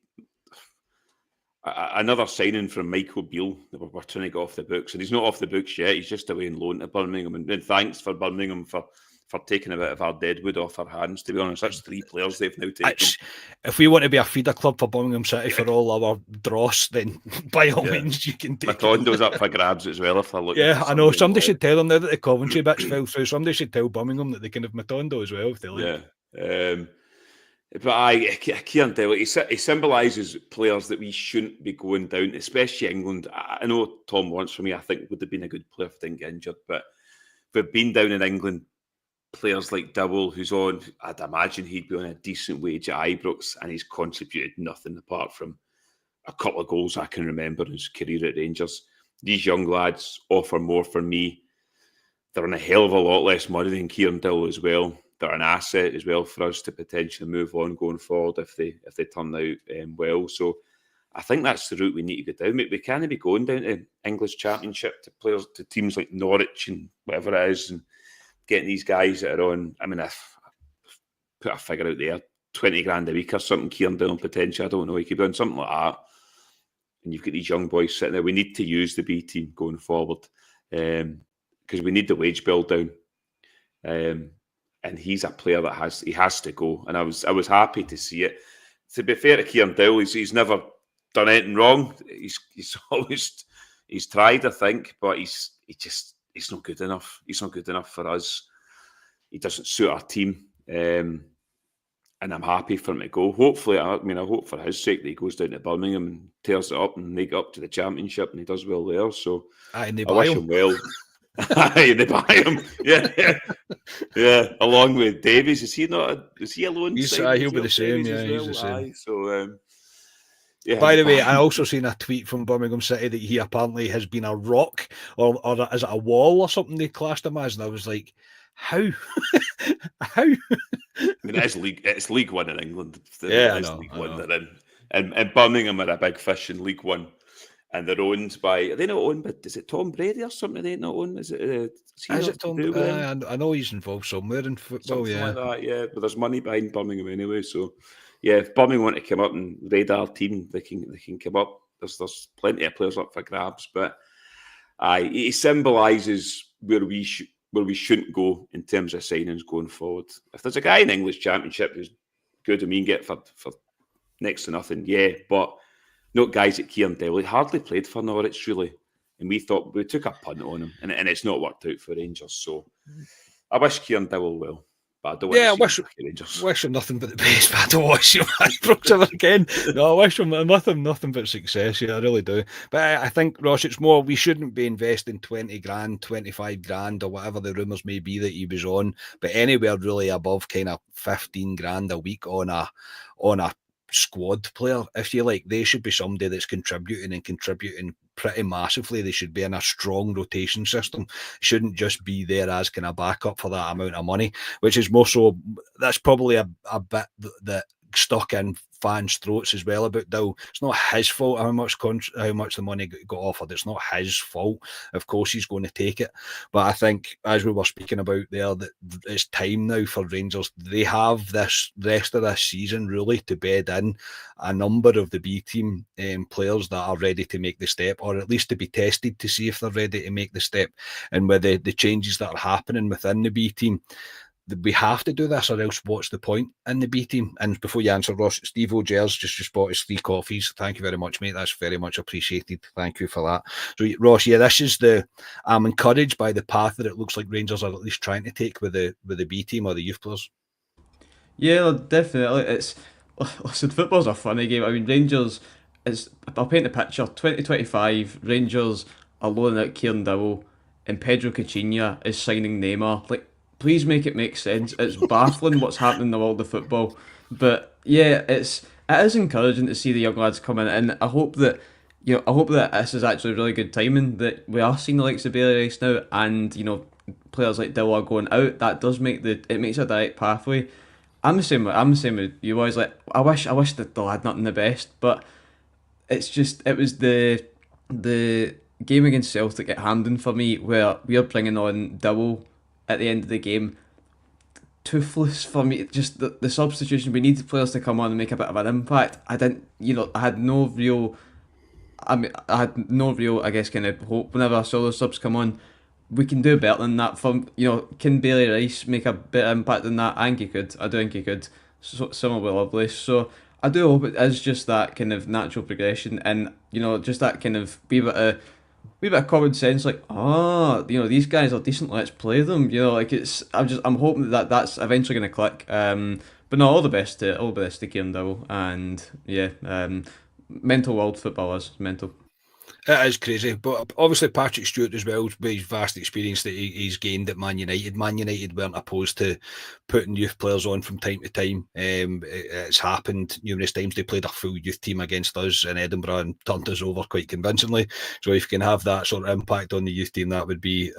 another signing from Michael Beale that we're trying to get off the books, and he's not off the books yet. He's just away on loan to Birmingham, and thanks for Birmingham for taking a bit of our deadwood off our hands, to be honest. That's 3 players they've now taken. If we want to be a feeder club for Birmingham City for all our dross, then by all means you can take Matondo's up for grabs as well if they're looking. Yeah, I know. Somebody should tell them now that the Coventry bits fell through. Somebody should tell Birmingham that they can have Matondo as well if they like. Yeah. But Kieran Dowell, he symbolises players that we shouldn't be going down, especially England. I know Tom Lawrence for me, I think would have been a good player if he didn't get injured, but we've been down in England. Players like Dowell, who's on, I'd imagine he'd be on a decent wage at Ibrox, and he's contributed nothing apart from a couple of goals I can remember in his career at Rangers. These young lads offer more for me. They're on a hell of a lot less money than Kieran Dowell as well. They're an asset as well for us to potentially move on going forward if they turn out well. So I think that's the route we need to go down. We can't be going down to English Championship to players, to teams like Norwich and whatever it is, and getting these guys that are on. I mean, I've put a figure out there, 20 grand a week or something, Kieran Dillon potential. I don't know. He could be on something like that. And you've got these young boys sitting there. We need to use the B team going forward because we need the wage bill down. And he's a player that has to go. And I was happy to see it. To be fair to Kieran Dowell, he's never done anything wrong. He's tried, I think, but he's not good enough. He's not good enough for us. He doesn't suit our team. And I'm happy for him to go. Hopefully, I hope for his sake that he goes down to Birmingham and tears it up and they get up to the Championship and he does well there. So I wish him well. They buy him. Yeah. Along with Davies, is he alone? He'll be the same. Yeah, he's the same. So, yeah. By the way, I also seen a tweet from Birmingham City that he apparently has been a rock, or is it a wall or something they classed him as? And I was like, how? How? I mean, it's League One in England. Yeah, League One they're in. And Birmingham are a big fish in League One. And they're owned by, are they not owned by, is it Tom Brady or something they not own? Is it Tom Brady? I know he's involved somewhere in football, something like that, yeah. But there's money behind Birmingham anyway. So, yeah, if Birmingham want to come up and raid our team, they can come up. There's plenty of players up for grabs. But he symbolises where we shouldn't go in terms of signings going forward. If there's a guy in the English Championship who's good and we can get for next to nothing, yeah, but not guys at Kieran Dowell. He hardly played for Norwich, really. And we thought we took a punt on him, and it's not worked out for Rangers. So I wish Kieran Dowell well, but I don't want to see him for Rangers. Wish him nothing but the best, but I don't wish him Brooks ever again. No, I wish him nothing but success. Yeah, I really do. But I think, Ross, it's more we shouldn't be investing 20 grand, 25 grand, or whatever the rumours may be that he was on, but anywhere really above kind of 15 grand a week on a squad player, if you like. They should be somebody that's contributing pretty massively. They should be in a strong rotation system. Shouldn't just be there as kind of backup for that amount of money, which is more so, that's probably a bit that stuck in fans' throats as well about Dow. It's not his fault how much the money got offered. It's not his fault. Of course he's going to take it. But I think, as we were speaking about there, that it's time now for Rangers. They have this rest of this season really to bed in a number of the B team players that are ready to make the step, or at least to be tested to see if they're ready to make the step. And with the changes that are happening within the B team, we have to do this, or else what's the point in the B team? And before you answer, Ross, Steve O'Gers just bought us 3 coffees. Thank you very much, mate. That's very much appreciated. Thank you for that. So, Ross, yeah, I'm encouraged by the path that it looks like Rangers are at least trying to take with the B team or the youth players. Yeah, definitely. Listen, football's a funny game. I mean, Rangers I'll paint the picture. 2025, Rangers are loaning out Kieran Dowell, and Pedro Caixinha is signing Neymar. Like, please make it make sense. It's baffling what's happening in the world of football. But yeah, it is encouraging to see the young lads coming in. And I hope that this is actually really good timing, that we are seeing the likes of Bailey Rice now, and players like Dillon are going out. That does make it makes a direct pathway. I'm the same with you boys. Like, I wish that the lad nothing the best, but it was the game against Celtic at Hampden for me, where we are bringing on Dowell at the end of the game. Toothless for me. Just the substitution. We need players to come on and make a bit of an impact. I had no real, I guess, kind of hope whenever I saw those subs come on. We can do better than that. Can Bailey Rice make a bit of impact than that? I think he could. I do think he could. So, similar with Lovelace. So I do hope it is just that kind of natural progression, and just that kind of wee bit of common sense. Like, these guys are decent. Let's play them. I'm hoping that's eventually going to click. But no, all the best to Kieran Dowell, and yeah, mental world football is mental. It is crazy, but obviously Patrick Stewart as well, with his vast experience that he's gained at Man United. Man United weren't opposed to putting youth players on from time to time. It's happened numerous times. They played a full youth team against us in Edinburgh and turned us over quite convincingly. So if you can have that sort of impact on the youth team, that would be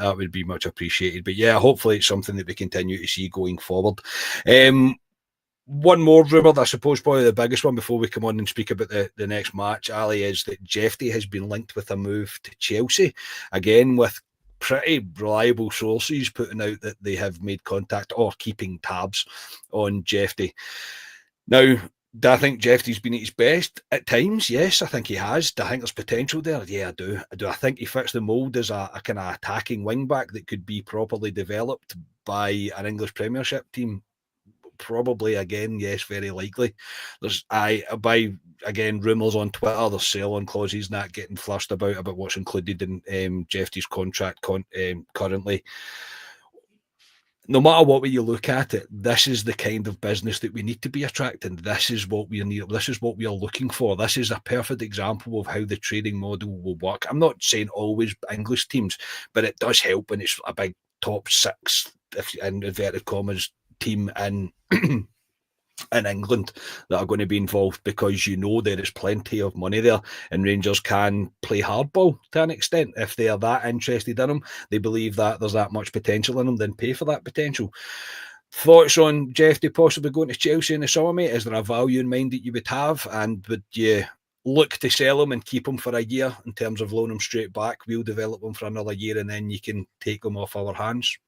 much appreciated. But yeah, hopefully it's something that we continue to see going forward. One more rumour, I suppose probably the biggest one before we come on and speak about the next match, Ali, is that Jeffy has been linked with a move to Chelsea, again with pretty reliable sources putting out that they have made contact or keeping tabs on Jeffy. Now, do I think Jeffy's been at his best at times? Yes, I think he has. Do I think there's potential there? Yeah, I do. Do I think he fits the mould as a kind of attacking wing back that could be properly developed by an English Premiership team? Probably, again, yes, very likely. There's again rumours on Twitter. There's sell-on clauses not getting flushed about what's included in Jeffy's contract currently. No matter what way you look at it, this is the kind of business that we need to be attracting. This is what we need. This is what we are looking for. This is a perfect example of how the trading model will work. I'm not saying always English teams, but it does help when it's a big top six, if in inverted commas, team in England that are going to be involved, because you know there is plenty of money there, and Rangers can play hardball to an extent. If they are that interested in them, they believe that there's that much potential in them, then pay for that potential. Thoughts on Jeffy possibly going to Chelsea in the summer, mate? Is there a value in mind that you would have, and would you look to sell him and keep him for a year in terms of loan him straight back? We'll develop him for another year and then you can take him off our hands.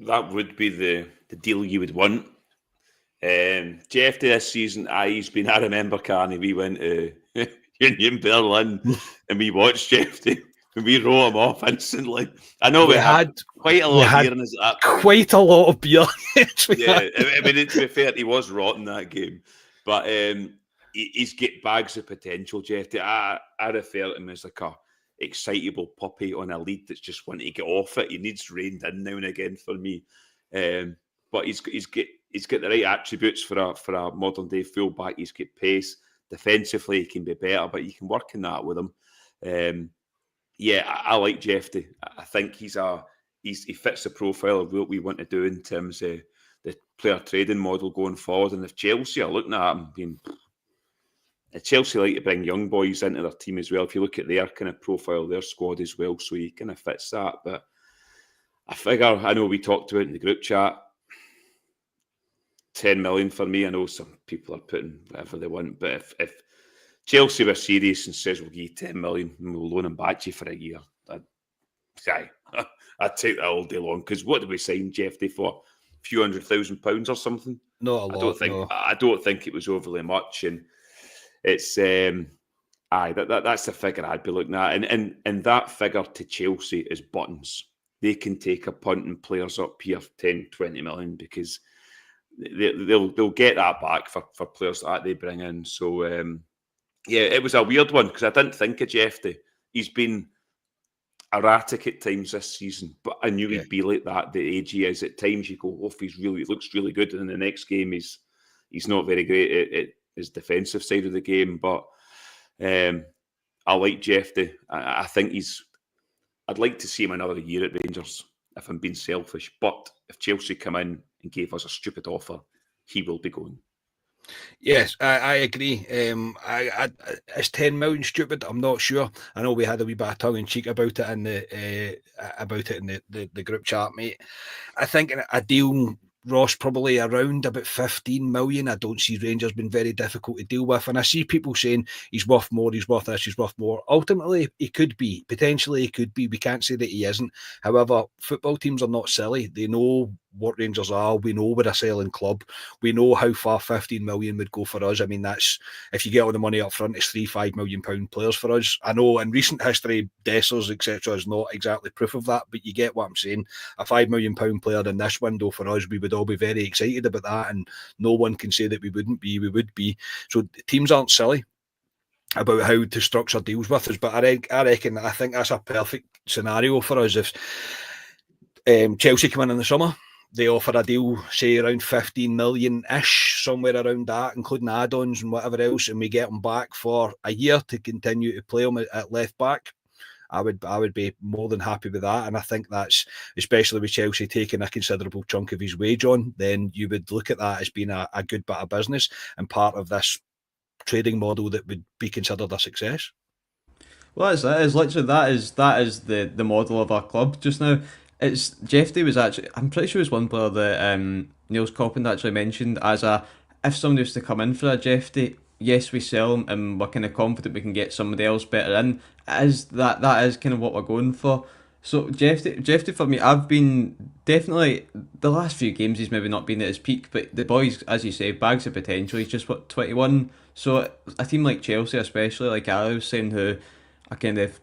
That would be the deal you would want. Jeff this season, he's been, I remember, Carney, we went to Union Berlin and we watched Jeff and we wrote him off instantly. I know we had quite a lot of beer in us at that point. Quite a lot of beer. Yeah, I mean, to be fair, he was rotten that game. But he's got bags of potential, Jeff. I refer to him as like a excitable puppy on a lead that's just wanting to get off it. He needs reined in now and again for me, but he's got the right attributes for a modern day fullback. He's got pace. Defensively, he can be better, but you can work in that with him. Yeah, I like Jeffy. I think he fits the profile of what we want to do in terms of the player trading model going forward. And if Chelsea are looking at him, being Chelsea like to bring young boys into their team as well. If you look at their kind of profile, their squad as well, so he kind of fits that. But I know we talked about it in the group chat, 10 million for me. I know some people are putting whatever they want, but if Chelsea were serious and says we'll give you 10 million and we'll loan him back to you for a year, I'd take that all day long. Because what did we sign Jeffy for? A few £100,000 or something? Not a lot. I don't think it was overly much, and it's that's the figure I'd be looking at, and that figure to Chelsea is buttons. They can take a punt and players up here 10, 20 million because they'll get that back for players that they bring in. So yeah, it was a weird one because I didn't think of Jeffy. He's been erratic at times this season, but I knew he'd be like that. The age he is, at times you go, he looks really good, and in the next game he's not very great at his defensive side of the game. But I like Jeffy. I think I'd like to see him another year at Rangers if I'm being selfish. But if Chelsea come in and gave us a stupid offer, he will be going. Yes, I agree. Is 10 million stupid? I'm not sure. I know we had a wee bit of tongue in cheek about it in the group chat, mate. I think a deal, Ross, probably around about 15 million. I don't see Rangers being very difficult to deal with. And I see people saying he's worth more, he's worth this, he's worth more. Ultimately, he could be. Potentially, he could be. We can't say that he isn't. However, football teams are not silly. They know what Rangers are. We know we're a selling club. We know how far 15 million would go for us. I mean, that's, if you get all the money up front, it's £3-5 million players for us. I know in recent history, Dessers, etc., is not exactly proof of that, but you get what I'm saying. A £5 million player in this window for us, we would all be very excited about that, and no one can say that we wouldn't be. We would be. So teams aren't silly about how to structure deals with us, but I think that's a perfect scenario for us. If Chelsea come in the summer, they offer a deal, say around 15 million-ish, somewhere around that, including add-ons and whatever else, and we get him back for a year to continue to play him at left back, I would be more than happy with that. And I think that's, especially with Chelsea taking a considerable chunk of his wage on, then you would look at that as being a good bit of business and part of this trading model that would be considered a success. Well, that's it. It's literally that is the model of our club just now. It's Jeffy was actually, I'm pretty sure it was one player that Niels Coppand actually mentioned as a, if somebody was to come in for a Jeffy, yes, we sell him and we're kind of confident we can get somebody else better in. That is kind of what we're going for. So Jeffy for me, I've been definitely the last few games he's maybe not been at his peak, but the boys, as you say, bags of potential. He's just what, 21. So a team like Chelsea, especially like I was saying, who are kind of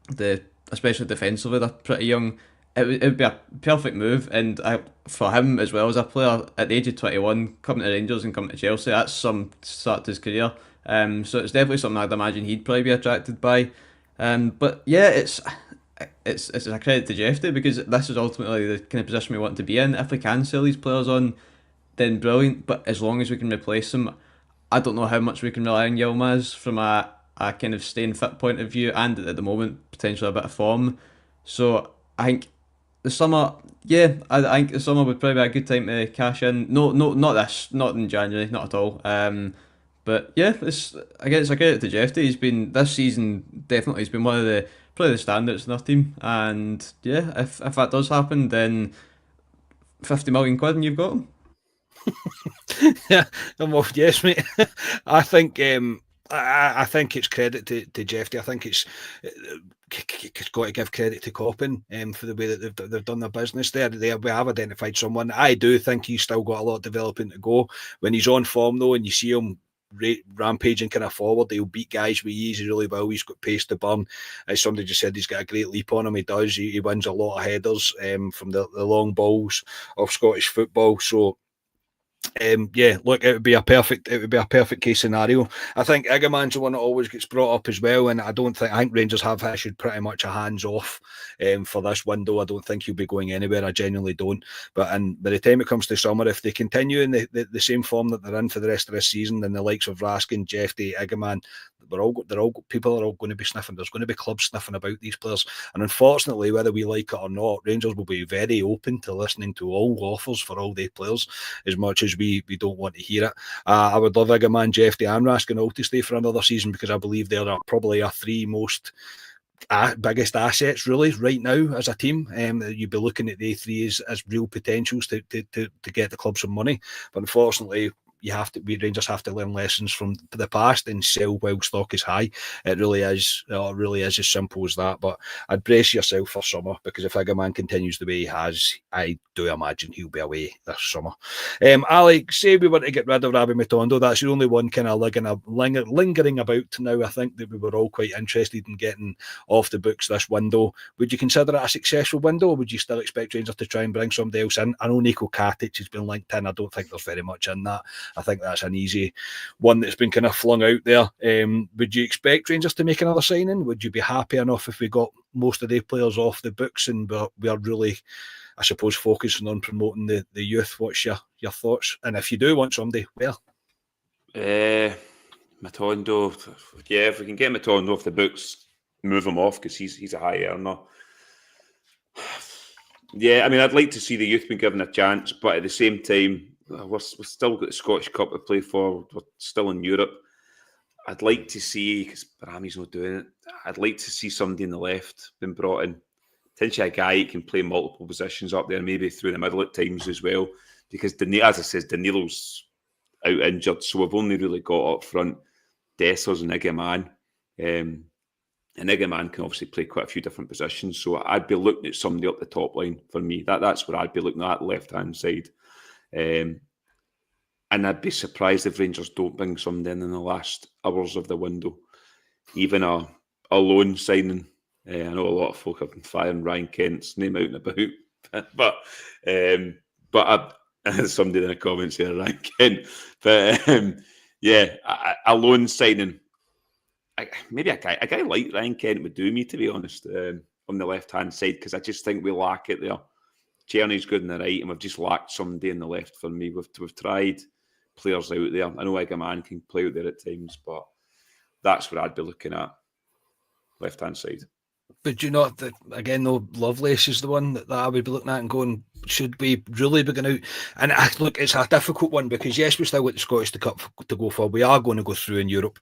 the especially defensively they're pretty young. It would be a perfect move, and for him as well as a player at the age of 21, coming to Rangers and coming to Chelsea, that's some start to his career. So it's definitely something I'd imagine he'd probably be attracted by. But yeah, it's a credit to Jeffy because this is ultimately the kind of position we want to be in. If we can sell these players on, then brilliant. But as long as we can replace them, I don't know how much we can rely on Yilmaz from a kind of staying fit point of view, and at the moment potentially a bit of form. So I think the summer, yeah, I think the summer would probably be a good time to cash in. No, not this, not in January, not at all. But yeah, I guess I get it to Jeffy. He's been this season definitely. He's been one of the probably the standouts in our team, and yeah, if that does happen, then 50 million quid and you've got him. Yeah, I'm off. Yes, mate. I think I think it's credit to Jeffy. I think it's got to give credit to Coppin for the way that they've done their business there. We have identified someone. I do think he's still got a lot of developing to go. When he's on form though, and you see him rampaging kind of forward, he'll beat guys with ease really well. He's got pace to burn. As somebody just said, he's got a great leap on him. He does. He wins a lot of headers from the long balls of Scottish football. So yeah, look, it would be a perfect case scenario. I think Igaman's the one that always gets brought up as well, and I think Rangers have issued pretty much a hands off for this window. I don't think he'll be going anywhere. I genuinely don't. But by the time it comes to summer, if they continue in the same form that they're in for the rest of this season, then the likes of Raskin, Jeffy, Igaman, people are all going to be sniffing. There's going to be clubs sniffing about these players, and unfortunately, whether we like it or not, Rangers will be very open to listening to all offers for all their players, as much as we don't want to hear it. I would love Igaman, Jeffy, and Raskin all to stay for another season because I believe they're probably our three most biggest assets really right now as a team. You'd be looking at the three as real potentials to get the club some money, but unfortunately Rangers have to learn lessons from the past and sell while stock is high. It really is as simple as that. But I'd brace yourself for summer because if Igaman continues the way he has, I do imagine he'll be away this summer. Alex, say we were to get rid of Rabbi Matondo, that's the only one kind of lingering about now. I think that we were all quite interested in getting off the books this window. Would you consider it a successful window, or would you still expect Rangers to try and bring somebody else in? I know Nico Katic has been linked in. I don't think there's very much in that. I think that's an easy one that's been kind of flung out there. Would you expect Rangers to make another signing? Would you be happy enough if we got most of the players off the books and we are really, I suppose, focusing on promoting the youth? What's your thoughts? And if you do want somebody, where? Matondo, yeah, if we can get Matondo off the books, move him off because he's a high earner. Yeah, I mean, I'd like to see the youth being given a chance, but at the same time, we've still got the Scottish Cup to play for. We're still in Europe. I'd like to see, because Barami's not doing it, I'd like to see somebody in the left being brought in. Potentially a guy who can play multiple positions up there, maybe through the middle at times as well. Because, as I said, Danilo's out injured, so we've only really got up front Dessers and Igaman. And Igaman can obviously play quite a few different positions. So I'd be looking at somebody up the top line for me. That's where I'd be looking at, the left-hand side. And I'd be surprised if Rangers don't bring somebody in the last hours of the window. Even a loan signing. I know a lot of folk have been firing Ryan Kent's name out and about. but somebody in the comments here, Ryan Kent. But yeah, a loan signing. Maybe a guy like Ryan Kent would do me, to be honest, on the left-hand side, because I just think we lack it there. Tierney's good in the right, and we've just lacked somebody in the left for me. We've tried players out there. I know Egaman can play out there at times, but that's what I'd be looking at, left-hand side. But do you know, again, though, Lovelace is the one that I would be looking at and going, should we really be going out? And look, it's a difficult one because, yes, we still got the Scottish Cup to go for. We are going to go through in Europe,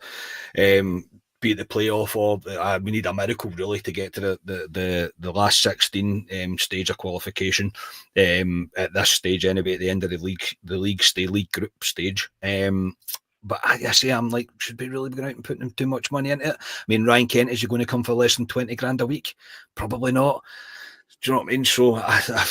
be it the playoff, or we need a miracle, really, to get to the last 16 stage of qualification at this stage, anyway, at the end of the league group stage. But I say, I'm like, should we really be going out and putting too much money into it? I mean, Ryan Kent, is he going to come for less than 20 grand a week? Probably not. Do you know what I mean? So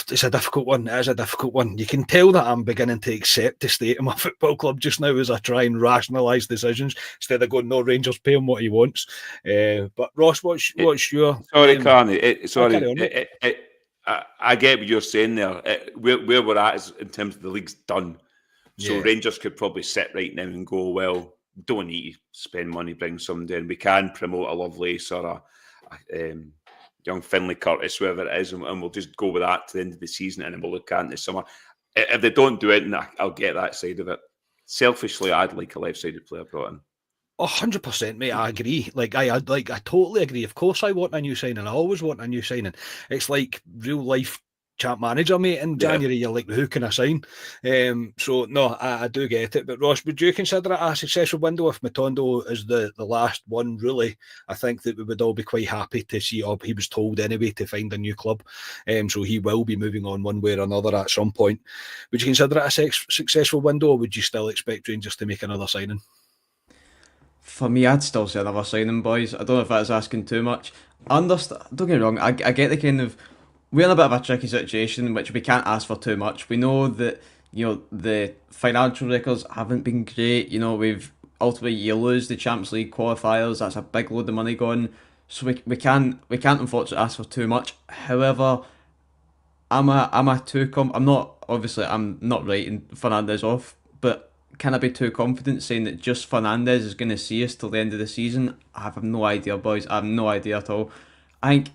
it's a difficult one. It is a difficult one. You can tell that I'm beginning to accept the state of my football club just now as I try and rationalise decisions instead of going, no, Rangers pay him what he wants. But Ross, what's your... Sorry, Carney. I get what you're saying there. Where we're at is in terms of the league's done. So Rangers could probably sit right now and go, well, don't need to spend money, bring somebody in. We can promote a Lovelace or a young Finlay Curtis, whoever it is, and we'll just go with that to the end of the season, and then we'll look at it in the summer. If they don't do it, I'll get that side of it. Selfishly, I'd like a left-sided player brought in. 100%, mate. I agree. I totally agree. Of course, I want a new signing. I always want a new signing. It's like real life champ manager, mate. In January, you're like, who can I sign? So no, I do get it. But Ross, would you consider it a successful window if Matondo is the last one? Really, I think that we would all be quite happy to see. He was told anyway to find a new club, so he will be moving on one way or another at some point. Would you consider it a successful window, or would you still expect Rangers to make another signing? For me, I'd still say another signing, boys. I don't know if that's asking too much. I understand. Don't get me wrong. I get the kind of, we're in a bit of a tricky situation in which we can't ask for too much. We know that, you know, the financial records haven't been great. You know, ultimately you lose the Champions League qualifiers. That's a big load of money gone. So we can't unfortunately ask for too much. However, I'm not writing Fernandes off, but can I be too confident saying that just Fernandes is going to see us till the end of the season? I have no idea, boys. I have no idea at all. I think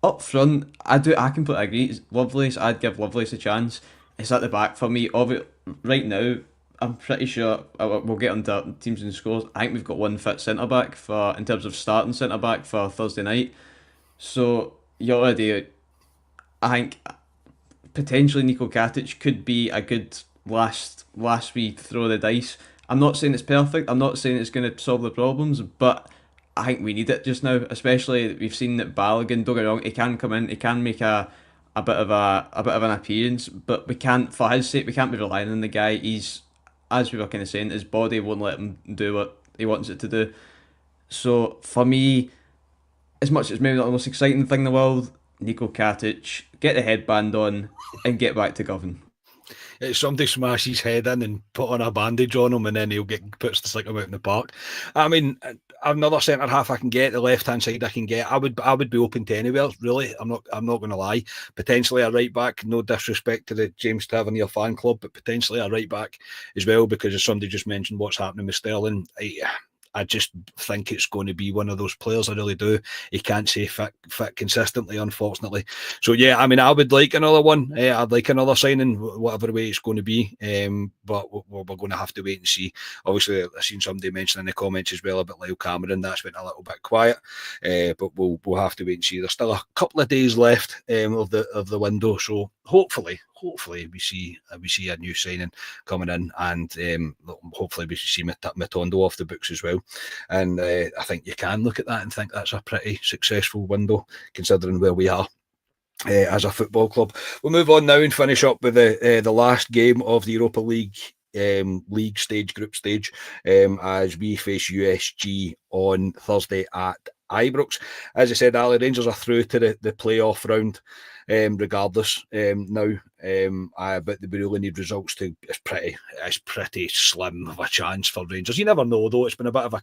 up front, I completely agree. Lovelace, I'd give Lovelace a chance. It's at the back for me. Right now, I'm pretty sure we'll get onto teams and scores. I think we've got one fit centre back in terms of starting centre back for Thursday night. So you're already, I think, potentially Niko Katic could be a good last wee throw of the dice. I'm not saying it's perfect. I'm not saying it's going to solve the problems, but I think we need it just now. Especially we've seen that Balogun, don't get me wrong, he can come in, he can make a bit of an appearance, but we can't, for his sake, we can't be relying on the guy. He's, as we were kind of saying, his body won't let him do what he wants it to do. So for me, as much as maybe not the most exciting thing in the world, Niko Katic, get the headband on and get back to Govan. Somebody smash his head in and put on a bandage on him, and then he'll puts to stick him out in the park. I mean, another centre half I can get, the left hand side I can get. I would be open to anywhere, really. I'm not going to lie. Potentially a right back. No disrespect to the James Tavernier fan club, but potentially a right back as well, because as somebody just mentioned, what's happening with Sterling. I just think it's going to be one of those players. I really do. He can't stay fit consistently, unfortunately. So yeah, I mean, I would like another one. I'd like another signing, whatever way it's going to be. But we're going to have to wait and see. Obviously, I've seen somebody mention in the comments as well about Lyle Cameron. That's been a little bit quiet, but we'll have to wait and see. There's still a couple of days left of the window, so hopefully we see a new signing coming in, and hopefully we see Matondo off the books as well. And I think you can look at that and think that's a pretty successful window considering where we are as a football club. We'll move on now and finish up with the last game of the Europa League group stage, as we face USG on Thursday at Ibrox. As I said, Ali, Rangers are through to the playoff round. Regardless, now, but we really need results to. It's pretty slim of a chance for Rangers. You never know, though. It's been a bit of a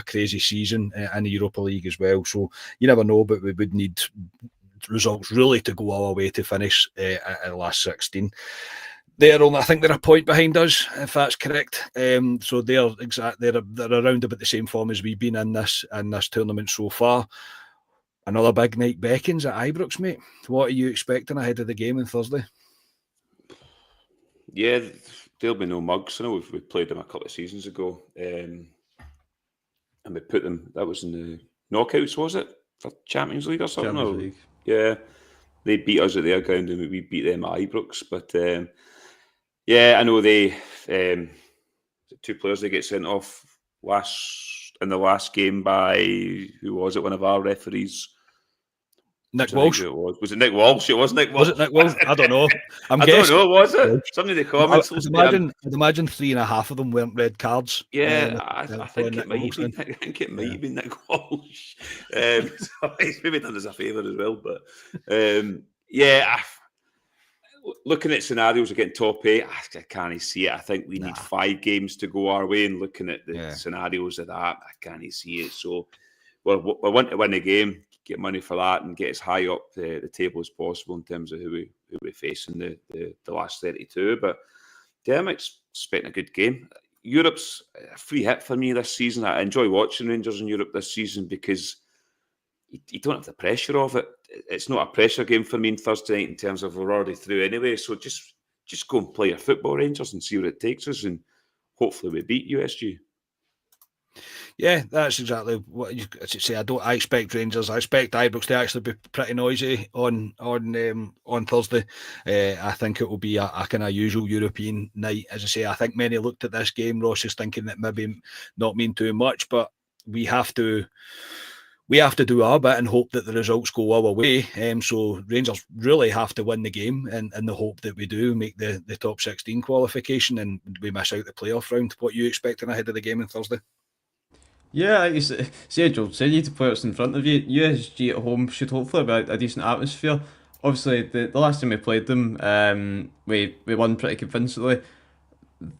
crazy season in the Europa League as well. So you never know, but we would need results really to go our way to finish at the last 16. I think they're a point behind us, if that's correct. So they're around about the same form as we've been in this tournament so far. Another big night beckons at Ibrox, mate. What are you expecting ahead of the game on Thursday? Yeah, there'll be no mugs. I know we played them a couple of seasons ago, and we put them. That was in the knockouts, was it, for Champions League or something? Champions League. Yeah, they beat us at their ground, and we beat them at Ibrox. But yeah, I know they 2 players they get sent off in the last game by, who was it? One of our referees. Nick Walsh. Was it Nick Walsh? It was Nick Walsh. Was it Nick Walsh? I don't know. I don't know. Was it? Somebody in the comments. I'd imagine 3.5 of them weren't red cards. Yeah, I think it might have been. I think it might have been Nick Walsh. So he's maybe done us a favour as well. But yeah, looking at scenarios of getting top 8, I can't see it. I think we need 5 games to go our way, and looking at the scenarios of that, I can't see it. So we want to win the game, get money for that, and get as high up the table as possible in terms of who we face in the last 32. But yeah, I'm expecting a good game. Europe's a free hit for me this season. I enjoy watching Rangers in Europe this season because you don't have the pressure of it. It's not a pressure game for me on Thursday night in terms of we're already through anyway. So just go and play your football, Rangers, and see where it takes us, and hopefully we beat USG. Yeah, that's exactly what you say. I expect Rangers. I expect Ibrox to actually be pretty noisy on Thursday. I think it will be a kind of usual European night. As I say, I think many looked at this game, Ross, is thinking that maybe not mean too much, but we have to do our bit and hope that the results go our way. So Rangers really have to win the game, and in the hope that we do make the top 16 qualification and we miss out the playoff round. What are you expecting ahead of the game on Thursday? Yeah, like you say, Joel said, you need to play what's in front of you. USG at home should hopefully be a decent atmosphere. Obviously, the last time we played them, we won pretty convincingly.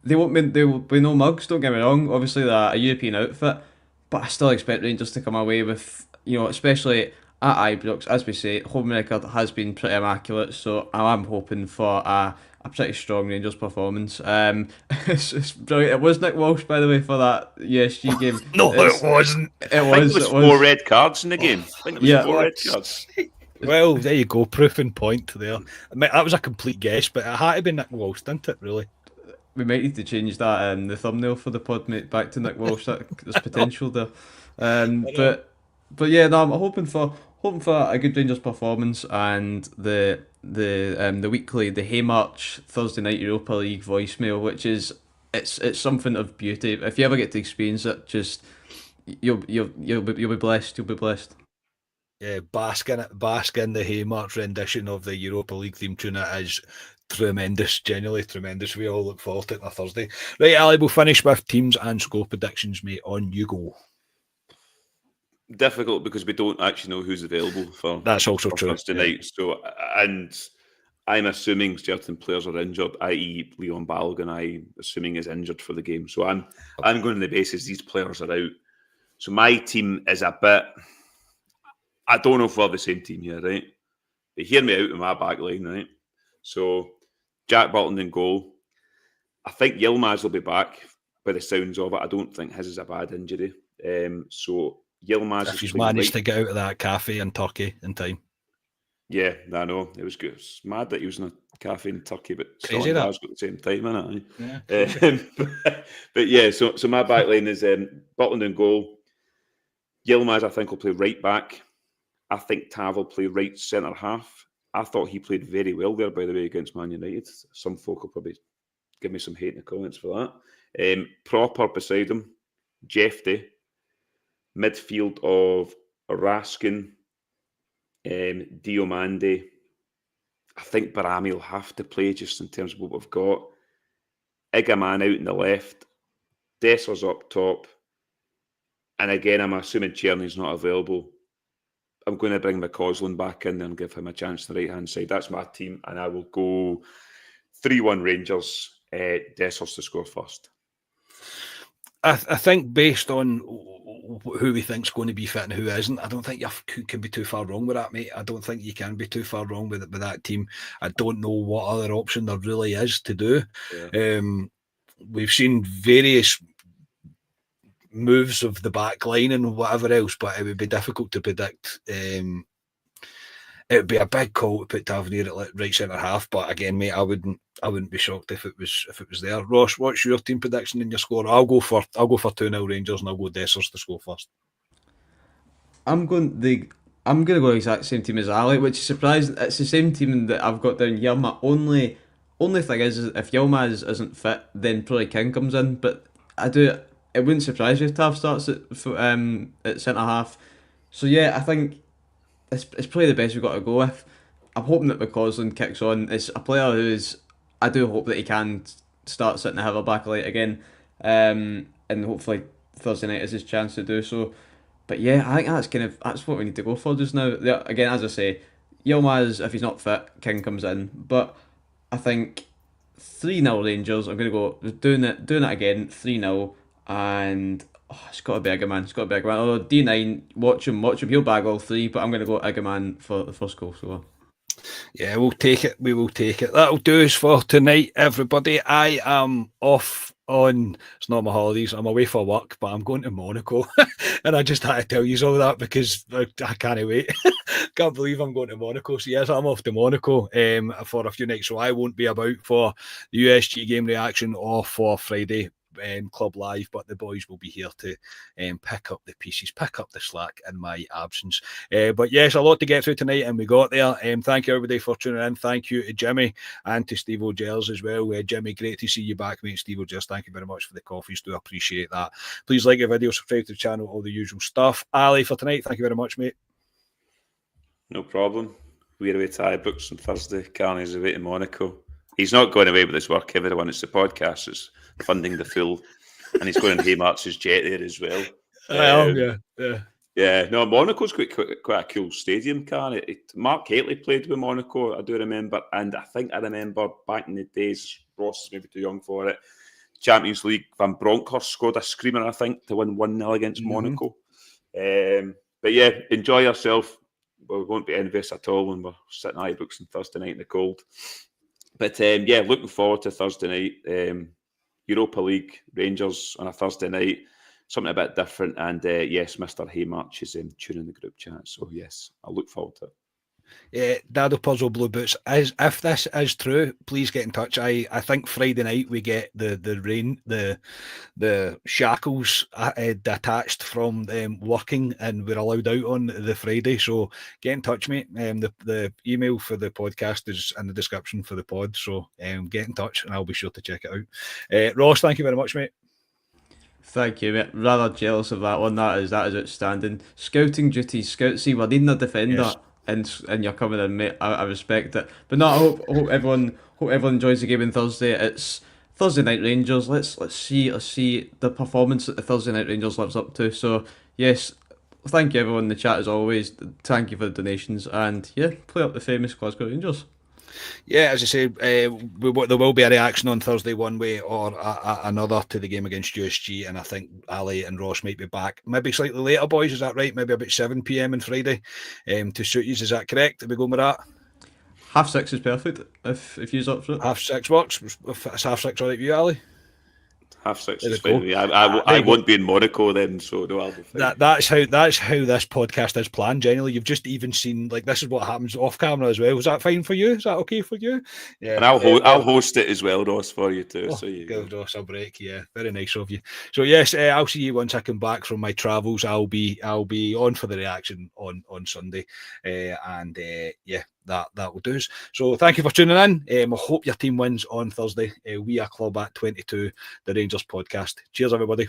There will be no mugs, don't get me wrong. Obviously, they're a European outfit, but I still expect Rangers to come away with, especially at Ibrox, as we say, home record has been pretty immaculate, so I am hoping for a pretty strong Rangers performance. It's brilliant. It was Nick Walsh, by the way, for that USG game. No, it wasn't. It was 4 red cards in the game. I think it was 4 red cards. Well, there you go, proof and point there. I mean, that was a complete guess, but it had to be Nick Walsh, didn't it, really? We might need to change that in the thumbnail for the pod, mate, back to Nick Walsh. There's potential there. But yeah, no, I'm hoping for a good Rangers performance, and the weekly, the Haymarch Thursday night Europa League voicemail, which is it's something of beauty. If you ever get to experience it, just you'll be blessed. You'll be blessed. Yeah, bask in the Haymarch rendition of the Europa League theme tune. It is tremendous, genuinely tremendous. We all look forward to it on a Thursday. Right, Ali, we'll finish with teams and score predictions, mate. On you go. Difficult because we don't actually know who's available for that's also true tonight. So, and I'm assuming certain players are injured, i.e. Leon Balogun, I'm assuming is injured for the game. So I'm going on the basis these players are out. So my team is a bit, I don't know if we're the same team here, right? But hear me out in my back line, right? So Jack Butland in goal. I think Yilmaz will be back by the sounds of it. I don't think his is a bad injury. So Yilmaz, if he's managed to get out of that cafe in Turkey in time. Yeah, I know. It was good. It's mad that he was in a cafe in Turkey, but crazy that. At the same time, innit? Yeah. But yeah, so my back line is Butland in goal. Yilmaz, I think, will play right back. I think Tav will play right centre half. I thought he played very well there, by the way, against Man United. Some folk will probably give me some hate in the comments for that. Proper beside him, Jeffy. Midfield of Raskin, Diomande. I think Barami will have to play just in terms of what we've got. Igaman out in the left. Dessers up top. And again, I'm assuming Czerny's not available. I'm going to bring McCausland back in and give him a chance on the right-hand side. That's my team. And I will go 3-1 Rangers. Dessers to score first. I think based on who we think's going to be fit and who isn't, I don't think you can be too far wrong with that, mate. I don't think you can be too far wrong with that team. I don't know what other option there really is to do. Yeah. We've seen various moves of the back line and whatever else, but it would be difficult to predict. It would be a big call to put Tavernier at right centre half, but again, mate, I wouldn't be shocked if it was there. Ross, what's your team prediction and your score? I'll go for 2-0 Rangers, and I'll go Dessers to score first. I'm going to go exact same team as Ali, which is surprising. It's the same team that I've got down here. My only thing is if Yilmaz isn't fit, then probably King comes in. But it wouldn't surprise me if Tav starts at centre half. So yeah, I think it's probably the best we've got to go with. I'm hoping that McCausland kicks on. It's a player I do hope that he can start sitting the Heather back light again, and hopefully Thursday night is his chance to do so. But yeah, I think that's what we need to go for just now. Again, as I say, Yilmaz, if he's not fit, King comes in. But I think 3-0 Rangers. I'm gonna go doing it again, 3-0, and it's got to be Iggerman. It's got to be Iggerman. Although D9, watch him. He'll bag all three. But I'm gonna go Iggerman for the first goal. So. Yeah, we'll take it. We will take it. That'll do us for tonight, everybody. I am off on, it's not my holidays, I'm away for work, but I'm going to Monaco. And I just had to tell you all that because I can't wait. Can't believe I'm going to Monaco. So yes, I'm off to Monaco for a few nights. So I won't be about for the USG game reaction or for Friday Club Live, but the boys will be here to pick up the pieces, pick up the slack in my absence. But yes, a lot to get through tonight, and we got there. Thank you everybody for tuning in. Thank you to Jimmy and to Steve O'Gels as well. Jimmy, great to see you back, mate. Steve O'Gels, thank you very much for the coffees. Do appreciate that. Please like your video, subscribe to the channel, all the usual stuff. Ali, for tonight, thank you very much, mate. No problem. We're away to Ibrox on Thursday. Carney's away to Monaco. He's not going away with his work, everyone. It's the podcast. It's funding the full. And he's going on Haymarch's jet there as well. Yeah. No, Monaco's quite a cool stadium, Carney. Mark Hateley played with Monaco, I do remember. And I think I remember back in the days, Ross is maybe too young for it, Champions League, Van Bronckhorst scored a screamer, I think, to win 1-0 against Monaco. But yeah, enjoy yourself. We won't be envious at all when we're sitting at Ibrox on Thursday night in the cold. But yeah, looking forward to Thursday night. Europa League, Rangers on a Thursday night. Something a bit different. And yes, Mr. Haymarch is tuning the group chat. So yes, I look forward to it. Yeah, Dado Puzzle Blue Boots. If this is true, please get in touch. I think Friday night we get the shackles detached from them working, and we're allowed out on the Friday. So get in touch, mate. The email for the podcast is in the description for the pod. So get in touch, and I'll be sure to check it out. Ross, thank you very much, mate. Thank you, mate. Rather jealous of that one. That is outstanding. Scouting duties. See, we're needing a defender. Yes. And you're coming in, mate. I respect it. But no, I hope everyone enjoys the game on Thursday. It's Thursday night Rangers. Let's see the performance that the Thursday night Rangers lives up to. So yes, thank you everyone in the chat as always. Thank you for the donations, and yeah, play up the famous Glasgow Rangers. Yeah, as I said, there will be a reaction on Thursday one way or another to the game against USG, and I think Ali and Ross might be back. Maybe slightly later, boys, is that right? Maybe about 7 p.m. on Friday to suit you, is that correct? Are we going with that? 6:30 is perfect, if you're up for it. 6:30 works. If it's 6:30 all right with you, Ali? 6:30 is fine with me. I won't be in Monaco then, so no, I'll be fine. That's how this podcast is planned. Generally, you've just even seen this is what happens off camera as well. Is that fine for you? Is that okay for you? Yeah, and I'll host it as well, Ross, for you too. So you go, Ross, a break. Yeah, very nice of you. So yes, I'll see you once I come back from my travels. I'll be on for the reaction on Sunday, and yeah. That will do us. So thank you for tuning in. I hope your team wins on Thursday. We are Club at 22, the Rangers podcast. Cheers, everybody.